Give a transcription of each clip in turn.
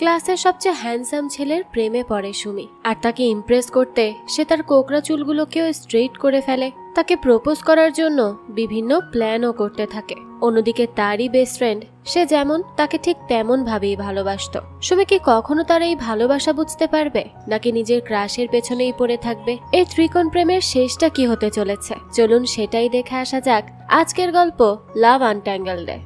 ক্লাসের সবচেয়ে হ্যান্ডসাম ছেলের প্রেমে পড়ে সুমি। আর তাকে ইমপ্রেস করতে সে তার কোকড়া চুলগুলোকেও স্ট্রেইট করে ফেলে। তাকে প্রপোজ করার জন্য বিভিন্ন প্ল্যানও করতে থাকে। অন্যদিকে তারই বেস্ট ফ্রেন্ড, সে যেমন তাকে ঠিক তেমন ভাবেই ভালোবাসত। সুমি কি কখনো তার এই ভালোবাসা বুঝতে পারবে, নাকি নিজের ক্রাশের পেছনেই পড়ে থাকবে? এই ত্রিকোণ প্রেমের শেষটা কি হতে চলেছে, চলুন সেটাই দেখে আসা যাক আজকের গল্প লাভ আনট্যাঙ্গেলডে।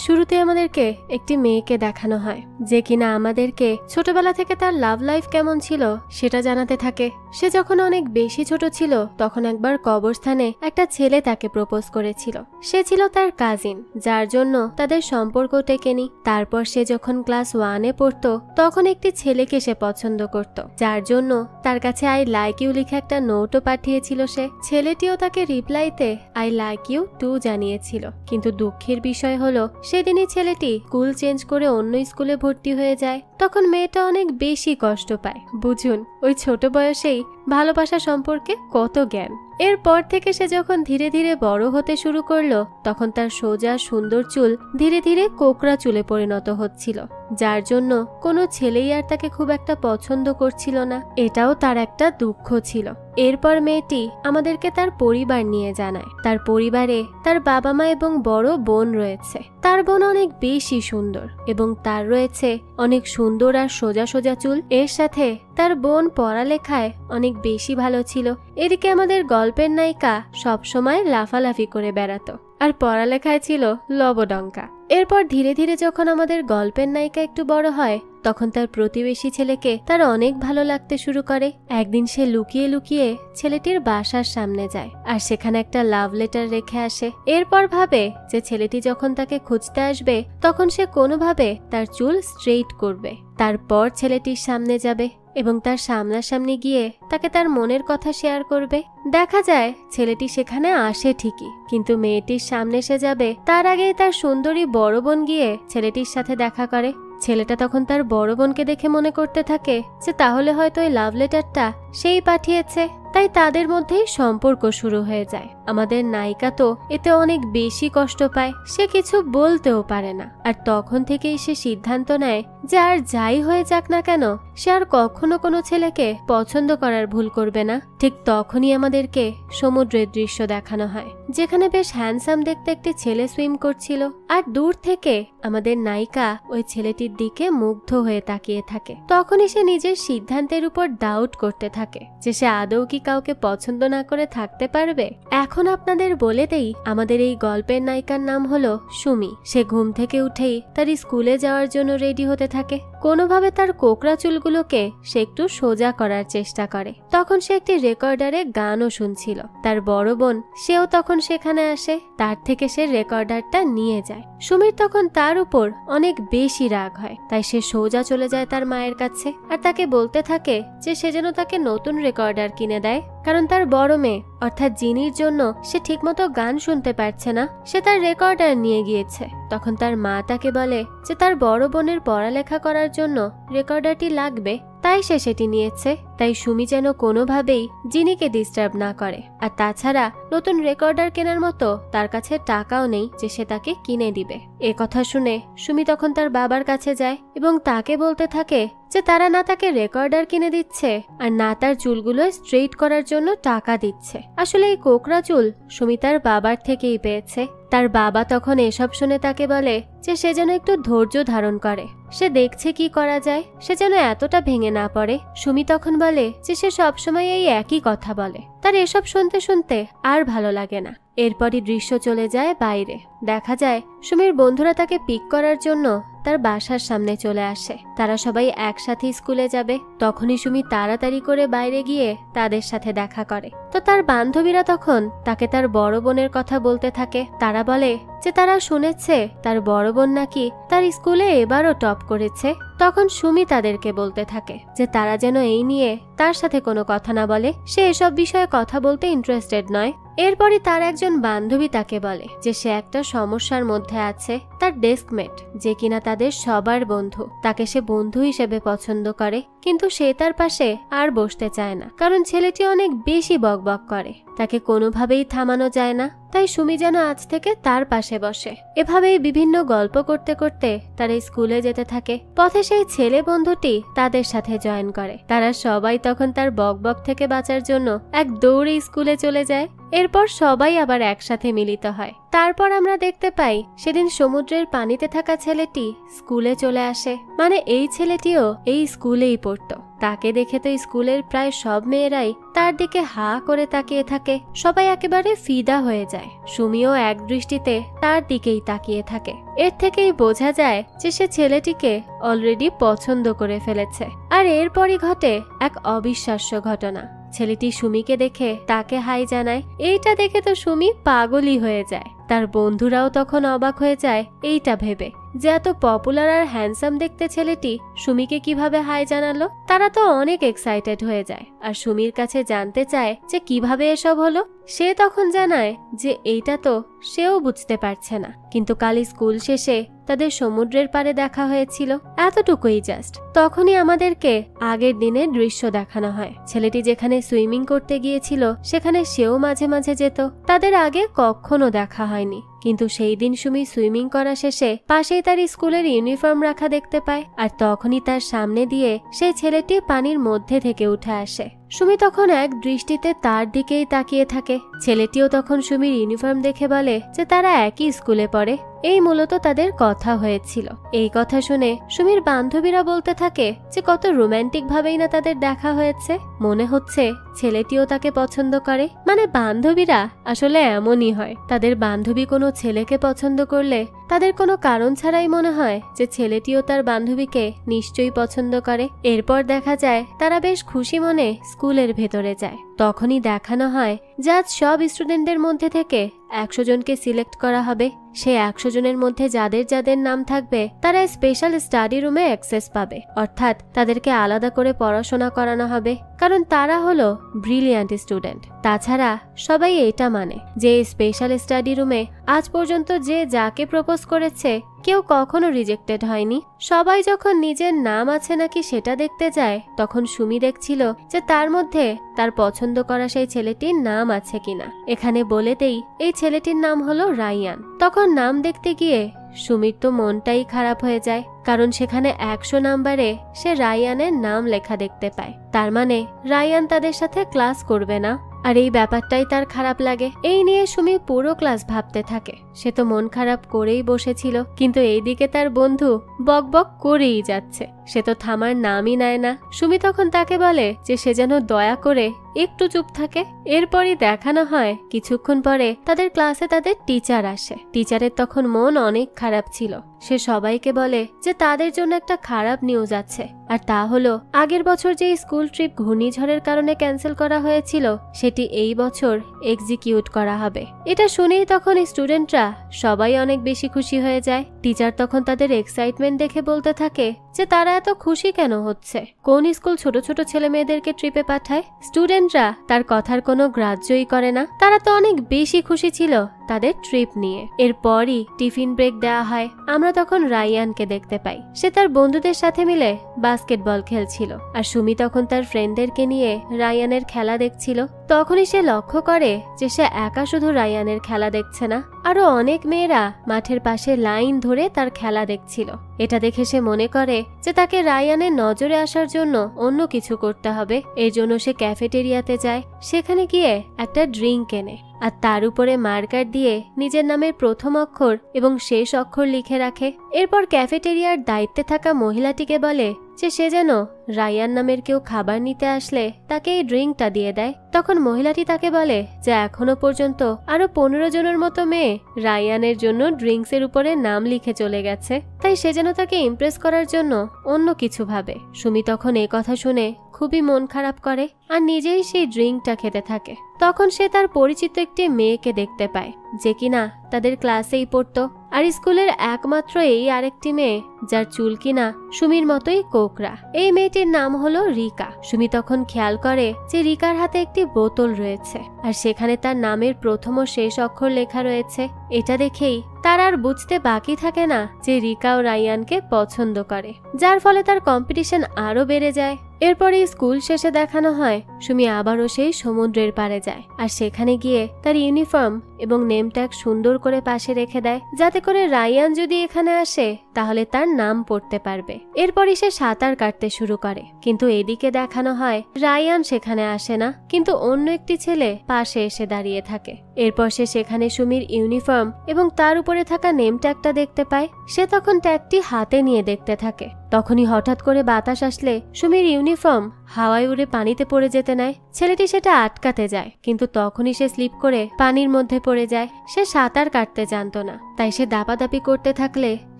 শুরুতে আমাদেরকে একটি মেয়েকে দেখানো হয়, যে কিনা আমাদেরকে ছোটবেলা থেকে তার লাভ লাইফ কেমন ছিল সেটা জানাতে থাকে। সে যখন অনেক বেশি ছোট ছিল তখন একবার কবরস্থানে একটা ছেলে তাকে প্রপোজ করেছিল। সে ছিল তার কাজিন, যার জন্য তাদের সম্পর্ক টেকেনি। তারপর সে যখন ক্লাস 1-এ পড়তো তখন একটি ছেলেকে সে পছন্দ করত, যার জন্য তার কাছে আই লাইক ইউ লিখে একটা নোটও পাঠিয়েছিল সে। ছেলেটিও তাকে রিপ্লাইতে আই লাইক ইউ টু জানিয়েছিল। কিন্তু দুঃখের বিষয় হলো সেদিনই ছেলেটি স্কুল চেঞ্জ করে অন্য স্কুলে ভর্তি হয়ে যায়। তখন মেয়েটা অনেক বেশি কষ্ট পায়। বুঝুন ওই ছোট বয়সেই ভালোবাসা সম্পর্কে কত জ্ঞান। এরপর থেকে সে যখন ধীরে ধীরে বড় হতে শুরু করলো তখন তার সোজা সুন্দর চুল ধীরে ধীরে কোকড়া চুলে পরিণত হচ্ছিল, যার জন্য কোনো ছেলেই আর তাকে খুব একটা পছন্দ করছিল না। এটাও তার একটা দুঃখ ছিল। এরপর মেয়েটি আমাদেরকে তার পরিবার নিয়ে জানায়। তার পরিবারে তার বাবা মা এবং বড় বোন রয়েছে। তার বোন অনেক বেশি সুন্দর এবং তার রয়েছে অনেক সুন্দর আর সোজা সোজা চুল। এর সাথে তার বোন পড়ালেখায় অনেক বেশি ভালো ছিল। এদিকে আমাদের গল্পের নায়িকা সবসময় লাফালাফি করে বেড়াতো আর পড়ালেখায় ছিল লবডঙ্কা। এরপর ধীরে ধীরে যখন আমাদের গল্পের নায়িকা একটু বড় হয় তখন তার প্রতিবেশী ছেলেকে তার অনেক ভালো লাগতে শুরু করে। একদিন সে লুকিয়ে লুকিয়ে ছেলেটির বাসার সামনে যায় আর সেখানে একটা লাভ লেটার রেখে আসে। এরপর ভাবে যে ছেলেটি যখন তাকে খুঁজতে আসবে তখন সে কোনোভাবে তার চুল স্ট্রেইট করবে। তারপর ছেলেটির সামনে যাবে এবং তার সামনাসামনি গিয়ে তাকে তার মনের কথা শেয়ার করবে। দেখা যায় ছেলেটি সেখানে আসে ঠিকই, কিন্তু মেয়েটির সামনে সে যাবে তার আগেই তার সুন্দরী বড় বোন গিয়ে ছেলেটির সাথে দেখা করে। ছেলেটা তখন তার বড় বোনকে দেখে মনে করতে থাকে যে তাহলে হয়তো এই লাভ লেটারটা সেই পাঠিয়েছে, তাই তাদের মধ্যেই সম্পর্ক শুরু হয়ে যায়। আমাদের নায়িকা তো এতে অনেক বেশি কষ্ট পায়, সে কিছু বলতেও পারে না। আর তখন থেকেই সে সিদ্ধান্ত নেয় যে আর যাই হয়ে যাক না কেন সে আর কখনো কোনো ছেলেকে পছন্দ করার ভুল করবে না। ঠিক তখনই আমাদেরকে সমুদ্রের দৃশ্য দেখানো হয়, যেখানে বেশ হ্যান্ডসাম দেখতে একটি ছেলে সুইম করছিল। আর দূর থেকে আমাদের নায়িকা ওই ছেলেটির দিকে মুগ্ধ হয়ে তাকিয়ে থাকে। তখনই সে নিজের সিদ্ধান্তের উপর ডাউট করতে থাকে যে সে আদৌ কি কাউকে পছন্দ না করে থাকতে পারবে। এখন আপনাদের বলে দেই আমাদের এই গল্পের নায়িকার নাম হলো সুমি। সে ঘুম থেকে উঠেই তার স্কুলে যাওয়ার জন্য রেডি হতে থাকে। কোনোভাবে তার কোকড়া চুলগুলোকে সে একটু সোজা করার চেষ্টা করে। তখন সে একটি রেকর্ডারে গানও শুনছিল। তার বড় বোন সেও তখন সেখানে আসে, তার থেকে সে রেকর্ডারটা নিয়ে যায়। সুমির তখন তার উপর অনেক বেশি রাগ হয়, তাই সে সোজা চলে যায় তার মায়ের কাছে আর তাকে বলতে থাকে যে সে যেন তাকে নতুন রেকর্ডার কিনে দেয়, কারণ তার বড় মেয়ে অর্থাৎ জিনির জন্য সে ঠিকমতো গান শুনতে পারছে না। সে তার রেকর্ডার নিয়ে গিয়েছে। তখন তার মা তাকে বলে যে তার বড় বোনের পড়ালেখা করার জন্য রেকর্ডারটি লাগবে, তাই সে সেটি নিয়েছে। তাই সুমি যেন কোনোভাবেই জিনিকে ডিস্টার্ব না করে। আর তাছাড়া নতুন রেকর্ডার কেনার মতো তার কাছে টাকাও নেই যে সে তাকে কিনে দিবে। এ কথা শুনে সুমি তখন তার বাবার কাছে যায় এবং তাকে বলতে থাকে যে তারা না তাকে রেকর্ডার কিনে দিচ্ছে আর না তার চুলগুলো স্ট্রেইট করার জন্য টাকা দিচ্ছে। আসলে এই কোকড়া চুল সুমি তার বাবার থেকেই পেয়েছে। তার বাবা তখন এসব শুনে তাকে বলে যে সে যেন একটু ধৈর্য ধারণ করে, সে দেখছে কি করা যায়, সে যেন এতটা ভেঙে না পড়ে। সুমি তখন বলে যে সে সবসময় এই একই কথা বলে, তার এসব শুনতে শুনতে আর ভালো লাগে না। এরপরই দৃশ্য চলে যায় বাইরে। দেখা যায় সুমির বন্ধুরা তাকে পিক করার জন্য তার বাসার সামনে চলে আসে। তারা সবাই একসাথে স্কুলে যাবে। তখনই সুমি তাড়াতাড়ি করে বাইরে গিয়ে তাদের সাথে দেখা করে। তো তার বান্ধবীরা তখন তাকে তার বড় বোনের কথা বলতে থাকে। তারা বলে যে তারা শুনেছে তার বড় বোন নাকি তার স্কুলে এবারও টপ করেছে। তখন সুমি তাদেরকে বলতে থাকে যে তারা যেন এই নিয়ে তার সাথে কোনো কথা না বলে, সে এসব বিষয়ে কথা বলতে ইন্টারেস্টেড নয়। এরপরই তার একজন বান্ধবী তাকে বলে যে সে একটা সমস্যার মধ্যে আছে। তার ডেস্কমেট যে কিনা তাদের সবার বন্ধু, তাকে সে বন্ধু হিসেবে পছন্দ করে, কিন্তু সে তার পাশে আর বসতে চায় না, কারণ ছেলেটি অনেক বেশি বকবক করে। তাকে কোনোভাবেই থামানো যায় না, তাই সুমি যেন আজ থেকে তার পাশে বসে। এভাবেই বিভিন্ন গল্প করতে করতে তারা স্কুলে যেতে থাকে। পথে সেই ছেলে বন্ধুটি তাদের সাথে জয়েন করে। তারা সবাই তখন তার বকবক থেকে বাঁচার জন্য এক দৌড়ে স্কুলে চলে যায়। এরপর সবাই আবার একসাথে মিলিত হয়। তারপর আমরা দেখতে পাই সেদিন সমুদ্রের পানিতে থাকা ছেলেটি স্কুলে চলে আসে। মানে এই ছেলেটিও এই স্কুলেই পড়তো। তাকে দেখে তো স্কুলের প্রায় সব মেয়েরাই তার দিকে হা করে তাকিয়ে থাকে। সবাই একেবারে ফিদা হয়ে যায়। সুমিও এক দৃষ্টিতে তার দিকেই তাকিয়ে থাকে। এর থেকেই বোঝা যায় যে সে ছেলেটিকে অলরেডি পছন্দ করে ফেলেছে। আর এরপরই ঘটে এক অবিশ্বাস্য ঘটনা। ছেলেটি সুমিকে দেখে তাকে হাই জানায়। এইটা দেখে তো সুমি পাগলই হয়ে যায়। তার বন্ধুরাও তখন অবাক হয়ে যায় এইটা ভেবে যে এত পপুলার আর হ্যান্ডসাম দেখতে ছেলেটি সুমিকে কিভাবে হাই জানালো। তারা তো অনেক এক্সাইটেড হয়ে যায় আর সুমির কাছে জানতে চায় যে কিভাবে এসব হলো। সে তখন জানায় যে এইটা তো সেও বুঝতে পারছে না, কিন্তু কাল স্কুল শেষে তাদের সমুদ্রের পাড়ে দেখা হয়েছিল, এতটুকুই জাস্ট। তখনই আমাদেরকে আগের দিনের দৃশ্য দেখানো হয়। ছেলেটি যেখানে সুইমিং করতে গিয়েছিল সেখানে সেও মাঝে মাঝে যেত। তাদের আগে কখনো দেখা হয়নি, কিন্তু সেই দিন সুমি সুইমিং করা শেষে পাশেই তার স্কুলের ইউনিফর্ম রাখা দেখতে পায়। আর তখনই তার সামনে দিয়ে সেই ছেলেটি পানির মধ্যে থেকে উঠে আসে। সুমি তখন এক দৃষ্টিতে তার দিকেই তাকিয়ে থাকে। ছেলেটিও তখন সুমির ইউনিফর্ম দেখে বলে যে তারা একই স্কুলে পড়ে। এই মূলত তাদের কথা হয়েছিল। এই কথা শুনে সুমির বান্ধবীরা বলতে থাকে যে কত রোমান্টিক ভাবেই না তাদের দেখা হয়েছে। মনে হচ্ছে ছেলেটিও তাকে পছন্দ করে। মানে বান্ধবীরা আসলে এমনই হয়। তাদের বান্ধবী কোনো ছেলেকে পছন্দ করলে তাদের কোনো কারণ ছাড়াই মনে হয় যে ছেলেটিও তার বান্ধবীকে নিশ্চয়ই পছন্দ করে। এরপর দেখা যায় তারা বেশ খুশি মনে স্কুলের ভেতরে যায়। তখনই দেখানো হয় যে আজ সব স্টুডেন্টদের মধ্যে থেকে 100 জনকে সিলেক্ট করা হবে। সে 100 জনের মধ্যে যাদের যাদের নাম থাকবে তারা স্পেশাল স্টাডি রুমে অ্যাক্সেস পাবে, অর্থাৎ তাদেরকে আলাদা করে পড়াশোনা করানো হবে, কারণ তারা হলো ব্রিলিয়ান্ট স্টুডেন্ট। তাছাড়া সবাই এটা মানে যে স্পেশাল স্টাডি রুমে আজ পর্যন্ত যে যাকে প্রপোজ করেছে কেউ কখনো রিজেক্টেড হয়নি। সবাই যখন নিজের নাম আছে নাকি সেটা দেখতে যায়, তখন সুমি দেখছিল যে তার মধ্যে তার পছন্দ করা সেই ছেলেটির নাম আছে কিনা। এখানে বলে দেই এই ছেলেটির নাম হলো রায়ান। তখন নাম দেখতে গিয়ে সুমির তো মনটাই খারাপ হয়ে যায়, কারণ সেখানে 100 নাম্বারে সে রায়ানের নাম লেখা দেখতে পায়। তার মানে রায়ান তাদের সাথে ক্লাস করবে না। আর এই ব্যাপারটাই তার খারাপ লাগে। এই নিয়ে সুমি পুরো ক্লাস ভাবতে থাকে। সে তো মন খারাপ করেই বসেছিল, কিন্তু এইদিকে তার বন্ধু বকবক করেই যাচ্ছে। সে তো থামার নামই নেয় না। সুমি তখন তাকে বলে যে সে যেন দয়া করে একটু চুপ থাকে। এরপরই দেখানো হয় কিছুক্ষণ পরে তাদের ক্লাসে তাদের টিচার আসে। টিচারের তখন মন অনেক খারাপ ছিল। সে সবাইকে বলে যে তাদের জন্য একটা খারাপ নিউজ আছে, আর তা হলো আগের বছর যে স্কুল ট্রিপ ঘূর্ণিঝড়ের কারণে ক্যান্সেল করা হয়েছিল সেটি এই বছর এক্সিকিউট করা হবে। এটা শুনেই তখন স্টুডেন্টরা সবাই অনেক বেশি খুশি হয়ে যায়। টিচার তখন তাদের এক্সাইটমেন্ট দেখে বলতে থাকে যে তারা এত খুশি কেন হচ্ছে, কোন স্কুল ছোট ছোট ছেলে মেয়েদেরকে ট্রিপে পাঠায়। স্টুডেন্টরা তার কথার কোনো গ্রাহ্যই করে না। তারা তো অনেক বেশি খুশি ছিল তাদের ট্রিপ নিয়ে। এরপরই টিফিন ব্রেক দেওয়া হয়। আমরা তখন রায়ানকে দেখতে পাই। সে তার বন্ধুদের সাথে মিলে বাস্কেটবল খেলছিল, আর সুমি তখন তার ফ্রেন্ডদেরকে নিয়ে রায়ানের খেলা দেখছিল। তখনই সে লক্ষ্য করে যে সে একা শুধু রায়ানের খেলা দেখছে না, আরো অনেক মেয়েরা মাঠের পাশে লাইন ধরে তার খেলা দেখছিল। এটা দেখে সে মনে করে যে তাকে রায়ানের নজরে আসার জন্য অন্য কিছু করতে হবে। এর জন্য সে ক্যাফেটেরিয়াতে যায়। সেখানে গিয়ে একটা ড্রিঙ্ক কেনে, আর তার উপরে মার্কার দিয়ে নিজের নামের প্রথম অক্ষর এবং শেষ অক্ষর লিখে রাখে। এরপর ক্যাফেটেরিয়ার দায়িত্বে থাকা মহিলাটিকে বলে যে সে যেন রায়ান নামের কেউ খাবার নিতে আসলে তাকে এই ড্রিঙ্কটা দিয়ে দেয়। তখন মহিলাটি তাকে বলে যে এখনো পর্যন্ত আরো 15 জনের মতো মেয়ে রায়ানের জন্য ড্রিঙ্কসের উপরে নাম লিখে চলে গেছে, তাই সে যেন তাকে ইমপ্রেস করার জন্য অন্য কিছু ভাবে। সুমি তখন এই কথা শুনে খুবই মন খারাপ করে আর নিজেই সেই ড্রিঙ্কটা খেতে থাকে। তখন সে তার পরিচিত একটি মেয়েকে দেখতে পায় যে কিনা তাদের ক্লাসেই পড়তো, আর স্কুলের একমাত্র এই আরেকটি মেয়ে যার চুল কিনা সুমির মতোই কোকড়া। এই মেয়েটির নাম হলো রিকা। সুমি তখন খেয়াল করে যে রিকার হাতে একটি বোতল রয়েছে, আর সেখানে তার নামের প্রথম ও শেষ অক্ষর লেখা রয়েছে। এটা দেখেই তার আর বুঝতে বাকি থাকে না যে রিকা ও রায়ানকে পছন্দ করে, যার ফলে তার কম্পিটিশন আরো বেড়ে যায়। এরপরে স্কুল শেষে দেখানো হয় সুমি আবারও সেই সমুদ্রের পাড়ে যায়, আর সেখানে গিয়ে তার ইউনিফর্ম এবং নেম ট্যাগ সুন্দর করে পাশে রেখে দেয়, যাতে করে রায়ান যদি এখানে আসে তাহলে তার নাম পড়তে পারবে। এরপরই সে সাঁতার কাটতে শুরু করে, কিন্তু এদিকে দেখানো হয় রায়ান সেখানে আসে না, কিন্তু অন্য একটি ছেলে পাশে এসে দাঁড়িয়ে থাকে। এরপর সে সেখানে সুমির ইউনিফর্ম এবং তার উপরে থাকা নেম ট্যাগটা দেখতে পায়। সে তখন ট্যাগটি হাতে নিয়ে দেখতে থাকে। তখনই হঠাৎ করে বাতাস আসলে সুমির ইউনিফর্ম হাওয়ায় উড়ে পানিতে পড়ে যেতে নেয়। ছেলেটি সেটা আটকাতে যায়, কিন্তু তখনই সে স্লিপ করে পানির মধ্যে পড়ে যায়। সে সাঁতার কাটতে জানতো না, তাই সে দাপাদাপি করতে থাকলে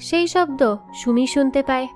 সেই শব্দ সুমি শুনতে পায়।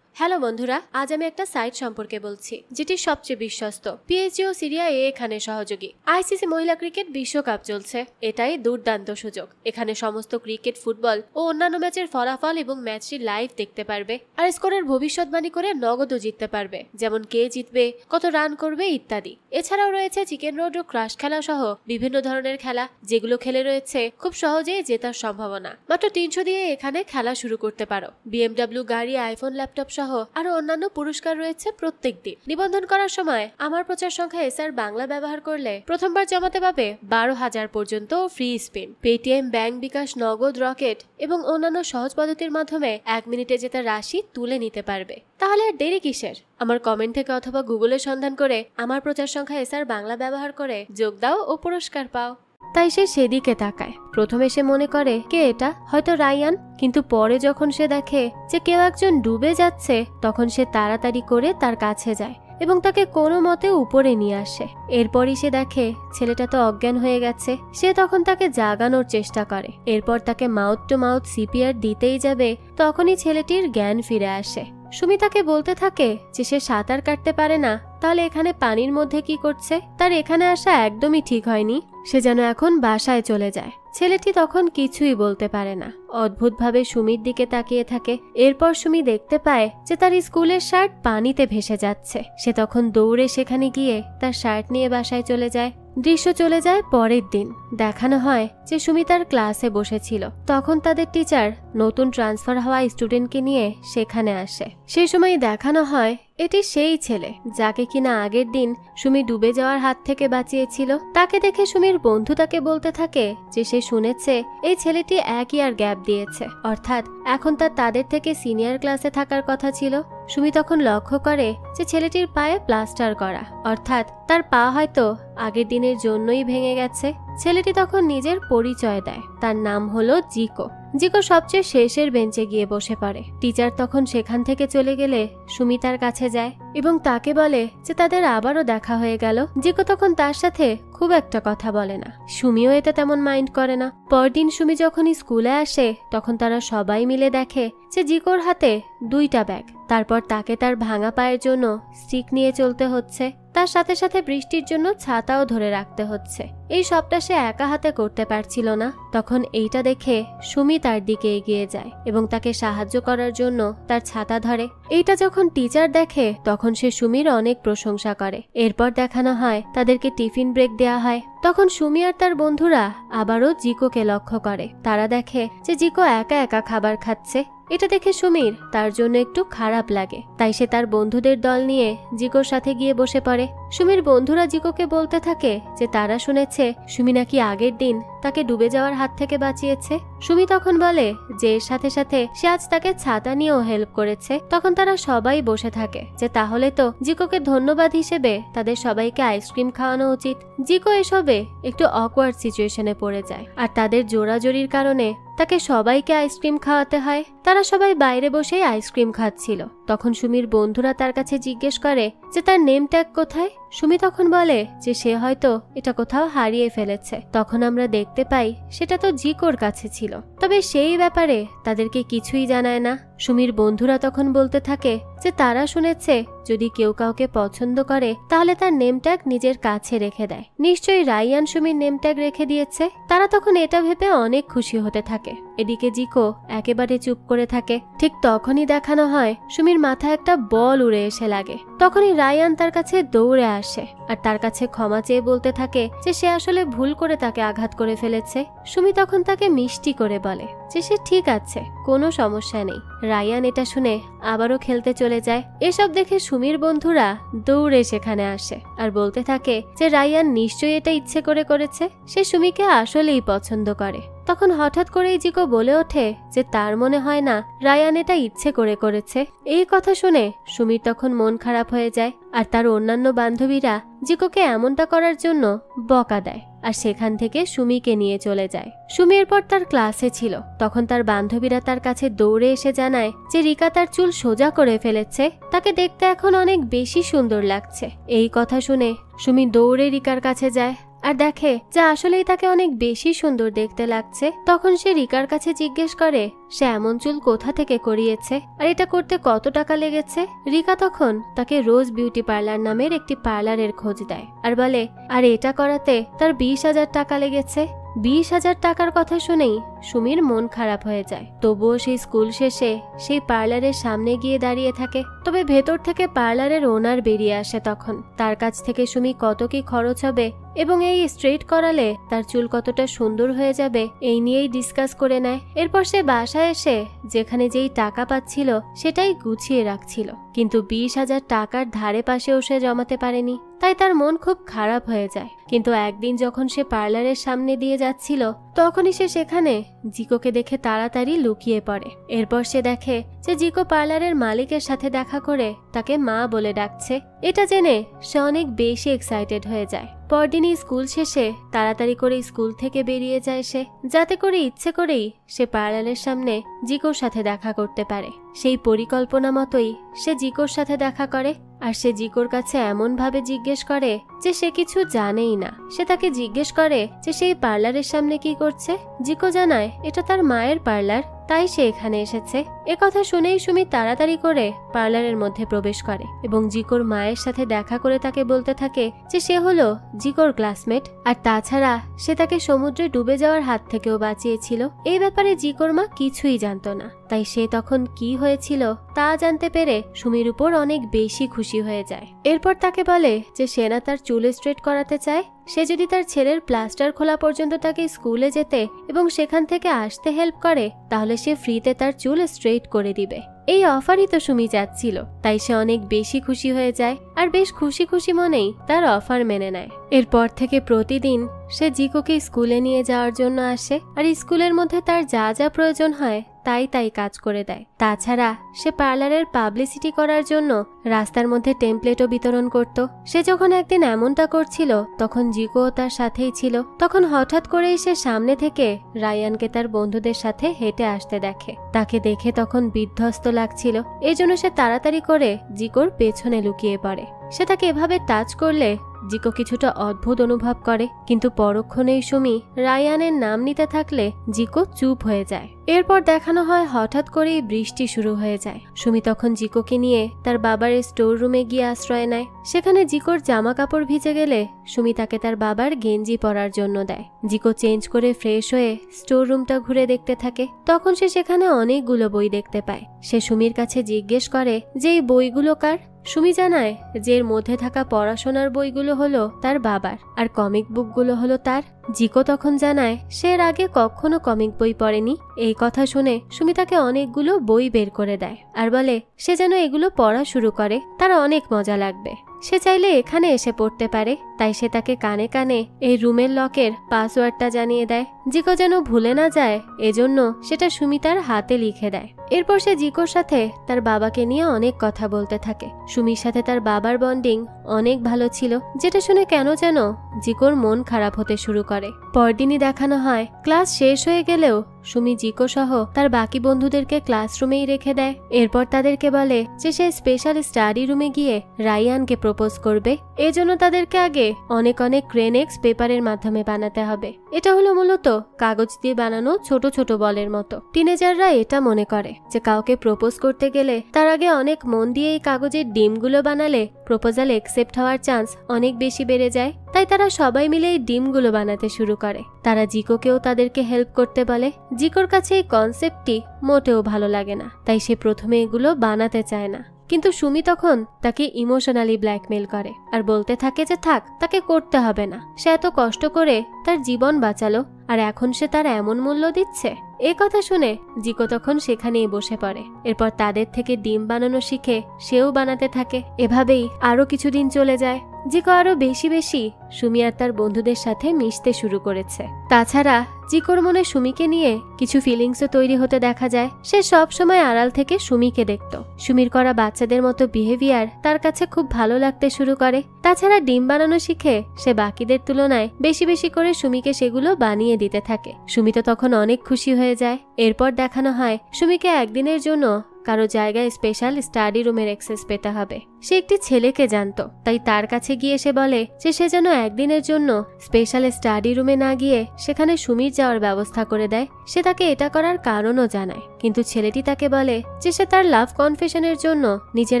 হ্যালো বন্ধুরা, আজ আমি একটা সাইট সম্পর্কে বলছি যেটি সবচেয়ে বিশ্বস্ত। পিএসজি ও সিরিয়া এখানে সহযোগী। আইসিসি মহিলা ক্রিকেট বিশ্বকাপ চলছে, এটাই দুর্দান্ত সুযোগ। এখানে সমস্ত ক্রিকেট, ফুটবল ও অন্যান্য ম্যাচের ফলাফল এবং ম্যাচটি লাইভ দেখতে পারবে, আর স্কোরের ভবিষ্যৎবাণী করে নগদও জিততে পারবে, যেমন কে জিতবে, কত রান করবে ইত্যাদি। এছাড়াও রয়েছে চিকেন রোড ও ক্রাশ খেলা সহ বিভিন্ন ধরনের খেলা, যেগুলো খেলে রয়েছে খুব সহজেই জেতার সম্ভাবনা। মাত্র 300 দিয়ে এখানে খেলা শুরু করতে পারো। বিএমডব্লিউ গাড়ি, আইফোন, ল্যাপটপ সহ আরো অন্যান্য পুরস্কার রয়েছে প্রত্যেক দিন। নিবন্ধন করার সময় আমার প্রচার সংখ্যা এসআর বাংলা ব্যবহার করলে প্রথমবার জমাতে পাবে 12,000 পর্যন্ত ফ্রি স্পিন। পেটিএম, ব্যাংক, বিকাশ, নগদ, রকেট এবং অন্যান্য সহজ পদ্ধতির মাধ্যমে 1 মিনিটে জেতা রাশি তুলে নিতে পারবে। তাহলে আর দেরি কিসের? আমার কমেন্ট থেকে অথবা গুগলে সন্ধান করে আমার প্রচার সংখ্যা এসআর বাংলা ব্যবহার করে যোগ দাও ও পুরস্কার পাও। তাই সে সেদিকে তাকায়। প্রথমে সে মনে করে কে এটা, হয়তো রায়ান, কিন্তু পরে যখন সে দেখে যে কেউ একজন ডুবে যাচ্ছে, তখন সে তাড়াতাড়ি করে তার কাছে যায় এবং তাকে কোনো মতে উপরে নিয়ে আসে। এরপরই সে দেখে ছেলেটা তো অজ্ঞান হয়ে গেছে। সে তখন তাকে জাগানোর চেষ্টা করে। এরপর তাকে মাউথ টু মাউথ সিপিআর দিতেই যাবে, তখনই ছেলেটির জ্ঞান ফিরে আসে। সুমি তাকে বলতে থাকে যে সে সাঁতার কাটতে পারে না, তাহলে এখানে পানির মধ্যে কি করছে? তার এখানে আসা একদমই ঠিক হয়নি। সে যেন এখন বাসায় চলে যায়। ছেলেটি তখন কিছুই বলতে পারে না, অদ্ভুতভাবে সুমির দিকে তাকিয়ে থাকে। এরপর সুমি দেখতে পায় যে তার স্কুলের শার্ট পানিতে ভেসে যাচ্ছে। সে তখন দৌড়ে সেখানে গিয়ে তার শার্ট নিয়ে বাসায় চলে যায়। দৃশ্য চলে যায় পরের দিন। দেখানো হয় যে সুমি তার ক্লাসে বসেছিল। তখন তাদের টিচার নতুন ট্রান্সফার হওয়া স্টুডেন্টকে নিয়ে সেখানে আসে। সেই সময় দেখানো হয় এটি সেই ছেলে যাকে কিনা আগের দিন সুমি ডুবে যাওয়ার হাত থেকে বাঁচিয়েছিল। তাকে দেখে সুমির বন্ধু তাকে বলতে থাকে যে সে শুনেছে এই ছেলেটি 1 ইয়ার গ্যাপ দিয়েছে, অর্থাৎ এখন তাদের থেকে সিনিয়র ক্লাসে থাকার কথা ছিল। সুমি তখন লক্ষ্য করে যে ছেলেটির পায়ে প্লাস্টার করা, অর্থাৎ তার পা হয়তো আগের দিনের জন্যই ভেঙে গেছে। ছেলেটি তখন নিজের পরিচয় দেয়, তার নাম হলো জিকো। জিকো সবচেয়ে শেষের বেঞ্চে গিয়ে বসে পড়ে। টিচার তখন সেখান থেকে চলে গেলে সুমি তার কাছে যায় এবং তাকে বলে যে তাদের আবারও দেখা হয়ে গেল। জিকো তখন তার সাথে খুব একটা কথা বলে না। সুমিও এটা তেমন মাইন্ড করে না। পরদিন সুমি যখন স্কুলে আসে, তখন তারা সবাই মিলে দেখে যে জিকোর হাতে 2টা ব্যাগ। তারপর তাকে তার ভাঙা পায়ের জন্য স্টিক নিয়ে চলতে হচ্ছে। তার সাথে সাথে বৃষ্টির জন্য ছাতাও ধরে রাখতে হচ্ছে। এই সবটা সে একা হাতে করতে পারছিল না। তখন এইটা দেখে সুমি তার দিকে এগিয়ে যায় এবং তাকে সাহায্য করার জন্য তার ছাতা ধরে। এইটা যখন টিচার দেখে, তখন সে সুমির অনেক প্রশংসা করে। এরপর দেখানো হয় তাদেরকে টিফিন ব্রেক দেয়া হয়। তখন সুমি আর তার বন্ধুরা আবারও জিকোকে লক্ষ্য করে। তারা দেখে যে জিকো একা একা খাবার খাচ্ছে। এটা দেখে সুমির তার জন্য একটু খারাপ লাগে, তাই সে তার বন্ধুদের দল নিয়ে জিকোর সাথে গিয়ে বসে পড়ে। সুমির বন্ধুরা জিকোকে বলতে থাকে যে তারা শুনেছে সুমি নাকি আগের দিন তাকে ডুবে যাওয়ার হাত থেকে বাঁচিয়েছে। সুমি তখন বলে যে এর সাথে সাথে সে আজ তাকে ছাতা নিয়েও হেল্প করেছে। তখন তারা সবাই বসে থাকে যে তাহলে তো জিকোকে ধন্যবাদ হিসেবে তাদের সবাইকে আইসক্রিম খাওয়ানো উচিত। জিকো এসবে একটু অকওয়ার্ড সিচুয়েশনে পড়ে যায়, আর তাদের জোরাজোরির কারণে তাকে সবাইকে আইসক্রিম খাওয়াতে হয়। তারা সবাই বাইরে বসেই আইসক্রিম খাচ্ছিল। তখন সুমির বন্ধুরা তার কাছে জিজ্ঞেস করে যে তার নেম ট্যাগ কোথায়। সুমি তখন বলে যে সে হয়তো এটা কোথাও হারিয়ে ফেলেছে। তখন আমরা দেখতে পাই সেটা তো জিকোর কাছে ছিল, তবে সেই ব্যাপারে তাদেরকে কিছুই জানায় না। সুমির বন্ধুরা তখন বলতে থাকে যে তারা শুনেছে যদি কেউ কাউকে পছন্দ করে তাহলে তার নেম ট্যাগ নিজের কাছে রেখে দেয়। নিশ্চয়ই রায়ান সুমির নেম ট্যাগ রেখে দিয়েছে। তারা তখন এটা ভেবে অনেক খুশি হতে থাকে। এদিকে জিকো একেবারে চুপ করে থাকে। ঠিক তখনই দেখানো হয় সুমির মাথায় একটা বল উড়ে এসে লাগে। তখনই রায়ান তার কাছে দৌড়ে আসে আর তার কাছে ক্ষমা চেয়ে বলতে থাকে যে সে আসলে ভুল করে তাকে আঘাত করে ফেলেছে। সুমি তখন তাকে মিষ্টি করে বলে যে সে ঠিক আছে, কোনো সমস্যা নেই। রায়ান এটা শুনে আবারও খেলতে চলে যায়। এসব দেখে সুমির বন্ধুরা দৌড়ে সেখানে আসে আর বলতে থাকে যে রায়ান নিশ্চয়ই এটা ইচ্ছে করে করেছে, সে সুমিকে আসলেই পছন্দ করে। তখন হঠাৎ করেই জিকো বলে ওঠে যে তার মনে হয় না রায়ান এটা ইচ্ছে করে করেছে। এই কথা শুনে সুমির তখন মন খারাপ হয়ে যায় আর তার অন্যান্য বান্ধবীরা জিকোকে এমনটা করার জন্য বকা দেয় আর সেখান থেকে সুমিকে নিয়ে চলে যায়। সুমি এরপর তার ক্লাসে ছিল, তখন তার বান্ধবীরা তার কাছে দৌড়ে এসে জানায় যে রিকা তার চুল সোজা করে ফেলেছে, তাকে দেখতে এখন অনেক বেশি সুন্দর লাগছে। এই কথা শুনে সুমি দৌড়ে রিকার কাছে যায় আর দেখে যে আসলেই তাকে অনেক বেশি সুন্দর দেখতে লাগছে। তখন সে রিকার কাছে জিজ্ঞেস করে সে এমন চুল কোথা থেকে করিয়েছে আর এটা করতে কত টাকা লেগেছে। রিকা তখন তাকে রোজ বিউটি পার্লার নামের একটি পার্লারের খোঁজ দেয় আর বলে আর এটা করাতে তার 20,000 টাকা লেগেছে। 20,000 টাকার কথা শুনেই সুমির মন খারাপ হয়ে যায়। তবুও সেই স্কুল শেষে সেই পার্লারের সামনে গিয়ে দাঁড়িয়ে থাকে। তবে ভেতর থেকে পার্লারের ওনার বেরিয়ে আসে। তখন তার কাছ থেকে সুমি কত কি খরচ হবে এবং এই স্ট্রেট করালে তার চুল কতটা সুন্দর হয়ে যাবে এই নিয়েই ডিসকাস করে নেয়। এরপর সে বাসায় এসে যেখানে যেই টাকা পাচ্ছিল সেটাই গুছিয়ে রাখছিল, কিন্তু 20,000 টাকার ধারে পাশেও সে জমাতে পারেনি। তাই তার মন খুব খারাপ হয়ে যায়। কিন্তু একদিন যখন সে পার্লারের সামনে দিয়ে যাচ্ছিল তখনই সে সেখানে জিকোকে দেখে তাড়াতাড়ি লুকিয়ে পড়ে। এরপর সে দেখে যে জিকো পার্লারের মালিকের সাথে দেখা করে তাকে মা বলে ডাকছে। এটা জেনে সে অনেক বেশি এক্সাইটেড হয়ে যায়। পরদিনই স্কুল শেষে তাড়াতাড়ি করে স্কুল থেকে বেরিয়ে যায় সে, যাতে করে ইচ্ছে করেই সে পার্লারের সামনে জিকোর সাথে দেখা করতে পারে। সেই পরিকল্পনা মতোই সে জিকোর সাথে দেখা করে আর সে জিকোর কাছে এমন ভাবে জিজ্ঞেস করে যে সে কিছু জানেই না। সে তাকে জিজ্ঞেস করে যে সেই পার্লারের সামনে কি করছে। জিকো জানায় এটা তার মায়ের পার্লার, তাই সে এখানে এসেছে। একথা শুনেই সুমি তাড়াতাড়ি করে পার্লারের মধ্যে প্রবেশ করে এবং জিকোর মায়ের সাথে দেখা করে তাকে বলতে থাকে যে সে হলো জিকোর ক্লাসমেট আর তাছাড়া সে তাকে সমুদ্রে ডুবে যাওয়ার হাত থেকেও বাঁচিয়েছিল। এই ব্যাপারে জিকোর মা কিছুই জানতো না, তাই সে তখন কি হয়েছিল তা জানতে পেরে সুমির উপর অনেক বেশি খুশি হয়ে যায়। এরপর তাকে বলে যে সে না তার চুল স্ট্রেট করাতে চায়, সে যদি তার ছেলের প্লাস্টার খোলা পর্যন্ত তাকে স্কুলে যেতে এবং সেখান থেকে আসতে হেল্প করে তাহলে সে ফ্রিতে তার চুল স্ট্রেট করে দিবে। এই অফারই তো সুমি যাচ্ছিল, তাই সে অনেক বেশি খুশি হয়ে যায় আর বেশ খুশি খুশি মনেই তার অফার মেনে নেয়। এরপর থেকে প্রতিদিন সে জিকোকে স্কুলে নিয়ে যাওয়ার জন্য আসে আর স্কুলের মধ্যে তার যা যা প্রয়োজন হয় তাই কাজ করে দেয়। তাছাড়া সে পার্লারের পাবলিসিটি করার জন্য রাস্তার মধ্যে টেমপ্লেটও বিতরণ করত। সে যখন একদিন এমনটা করছিল তখন জিকো তার সাথেই ছিল। তখন হঠাৎ করেই সে সামনে থেকে রায়ানকে তার বন্ধুদের সাথে হেঁটে আসতে দেখে। তাকে দেখে তখন বিধ্বস্ত লাগছিল, এই জন্য সে তাড়াতাড়ি করে জিকোর পেছনে লুকিয়ে পড়ে। সে তাকে এভাবে টাচ করলে জিকো কিছুটা অদ্ভুত অনুভব করে, কিন্তু পরক্ষণেই সুমি রায়ানের নাম নিতে থাকলে জিকো চুপ হয়ে যায়। এরপর দেখানো হয় হঠাৎ করেই বৃষ্টি শুরু হয়ে যায়। সুমি তখন জিকোকে নিয়ে তার বাবার স্টোর রুমে গিয়ে আশ্রয় নেয়। সেখানে জিকোর জামা কাপড় ভিজে গেলে সুমি তাকে তার বাবার গেঞ্জি পরার জন্য দেয়। জিকো চেঞ্জ করে ফ্রেশ হয়ে স্টোর রুমটা ঘুরে দেখতে থাকে। তখন সে সেখানে অনেকগুলো বই দেখতে পায়। সে সুমির কাছে জিজ্ঞেস করে যে এই বইগুলো কার। সুমি জানায় যে এর মধ্যে থাকা পড়াশোনার বইগুলো হলো তার বাবার আর কমিক বুকগুলো হলো তার। জিকো তখন জানায় সে এর আগে কখনো কমিক বই পড়েনি। এই কথা শুনে সুমি তাকে অনেকগুলো বই বের করে দেয় আর বলে সে যেন এগুলো পড়া শুরু করে, তার অনেক মজা লাগবে। সে চাইলে এখানে এসে পড়তে পারে। তাই সে তাকে কানে কানে এই রুমের লকের পাসওয়ার্ডটা জানিয়ে দেয়। জিকো যেন ভুলে না যায় এজন্য সেটা সুমি তার হাতে লিখে দেয়। এরপর সে জিকোর সাথে তার বাবাকে নিয়ে অনেক কথা বলতে থাকে। সুমির সাথে তার বাবার বন্ডিং অনেক ভালো ছিল, যেটা শুনে কেন যেন জিকোর মন খারাপ হতে শুরু করে। পরদিনই দেখানো হয় ক্লাস শেষ হয়ে গেলেও সুমি জিকো সহ তার বাকি বন্ধুদেরকে ক্লাসরুমেই রেখে দেয়। এরপর তাদেরকে বলে যে সে স্পেশাল স্টাডি রুমে গিয়ে রায়ানকে প্রপোজ করবে। এজন্য তাদেরকে আগে অনেক ক্রেনেক্স পেপারের মাধ্যমে বানাতে হবে। এটা হলো মূলত কাগজ দিয়ে বানানো ছোট ছোট বলের মতো। টিনেজাররা এটা মনে করে যে কাউকে প্রপোজ করতে গেলে তার আগে অনেক মন দিয়ে এই কাগজের ডিমগুলো বানালে প্রপোজাল একসেপ্ট হওয়ার চান্স অনেক বেশি বেড়ে যায়। তাই তারা সবাই মিলে এই ডিমগুলো বানাতে শুরু করে। তারা জিকোকেও তাদেরকে হেল্প করতে বলে। জিকোর কাছে এই কনসেপ্টটি মোটেও ভালো লাগে না, তাই সে প্রথমে এগুলো বানাতে চায় না। কিন্তু সুমি তখন তাকে ইমোশনালি ব্ল্যাকমেল করে আর বলতে থাকে যে থাক, তাকে করতে হবে না, সে এত কষ্ট করে তার জীবন বাঁচালো আর এখন সে তার এমন মূল্য দিচ্ছে। এ কথা শুনে জিকো তখন সেখানেই বসে পড়ে। এরপর তাদের থেকে ডিম বানানো শিখে সেও বানাতে থাকে। এভাবেই আরো কিছুদিন চলে যায়। জিকো আরো বেশি বেশি সুমি আর তার বন্ধুদের সাথে মিশতে শুরু করেছে। তাছাড়া জিকোর মনে সুমিকে নিয়ে কিছু ফিলিংসও তৈরি হতে দেখা যায়। সে সব সময় আড়াল থেকে সুমিকে দেখত। সুমির করা বাচ্চাদের মতো বিহেভিয়ার তার কাছে খুব ভালো লাগতে শুরু করে। তাছাড়া ডিম বানানো শিখে সে বাকিদের তুলনায় বেশি বেশি করে সুমিকে সেগুলো বানিয়ে দিতে থাকে। সুমি তো তখন অনেক খুশি হয়ে যায়। এরপর দেখানো হয় সুমিকে একদিনের জন্য কারো জায়গায় স্পেশাল স্টাডি রুমের অ্যাক্সেস পেতে হবে। সে একটি ছেলেকে জানতো, তাই তার কাছে গিয়ে সে বলে যে সে যেন একদিনের জন্য স্পেশাল স্টাডি রুমে না গিয়ে সেখানে সুমির যাওয়ার ব্যবস্থা করে দেয়। সে তাকে এটা করার কারণও জানায়, কিন্তু ছেলেটি তাকে বলে যে সে তার লাভ কনফেশনের জন্য নিজের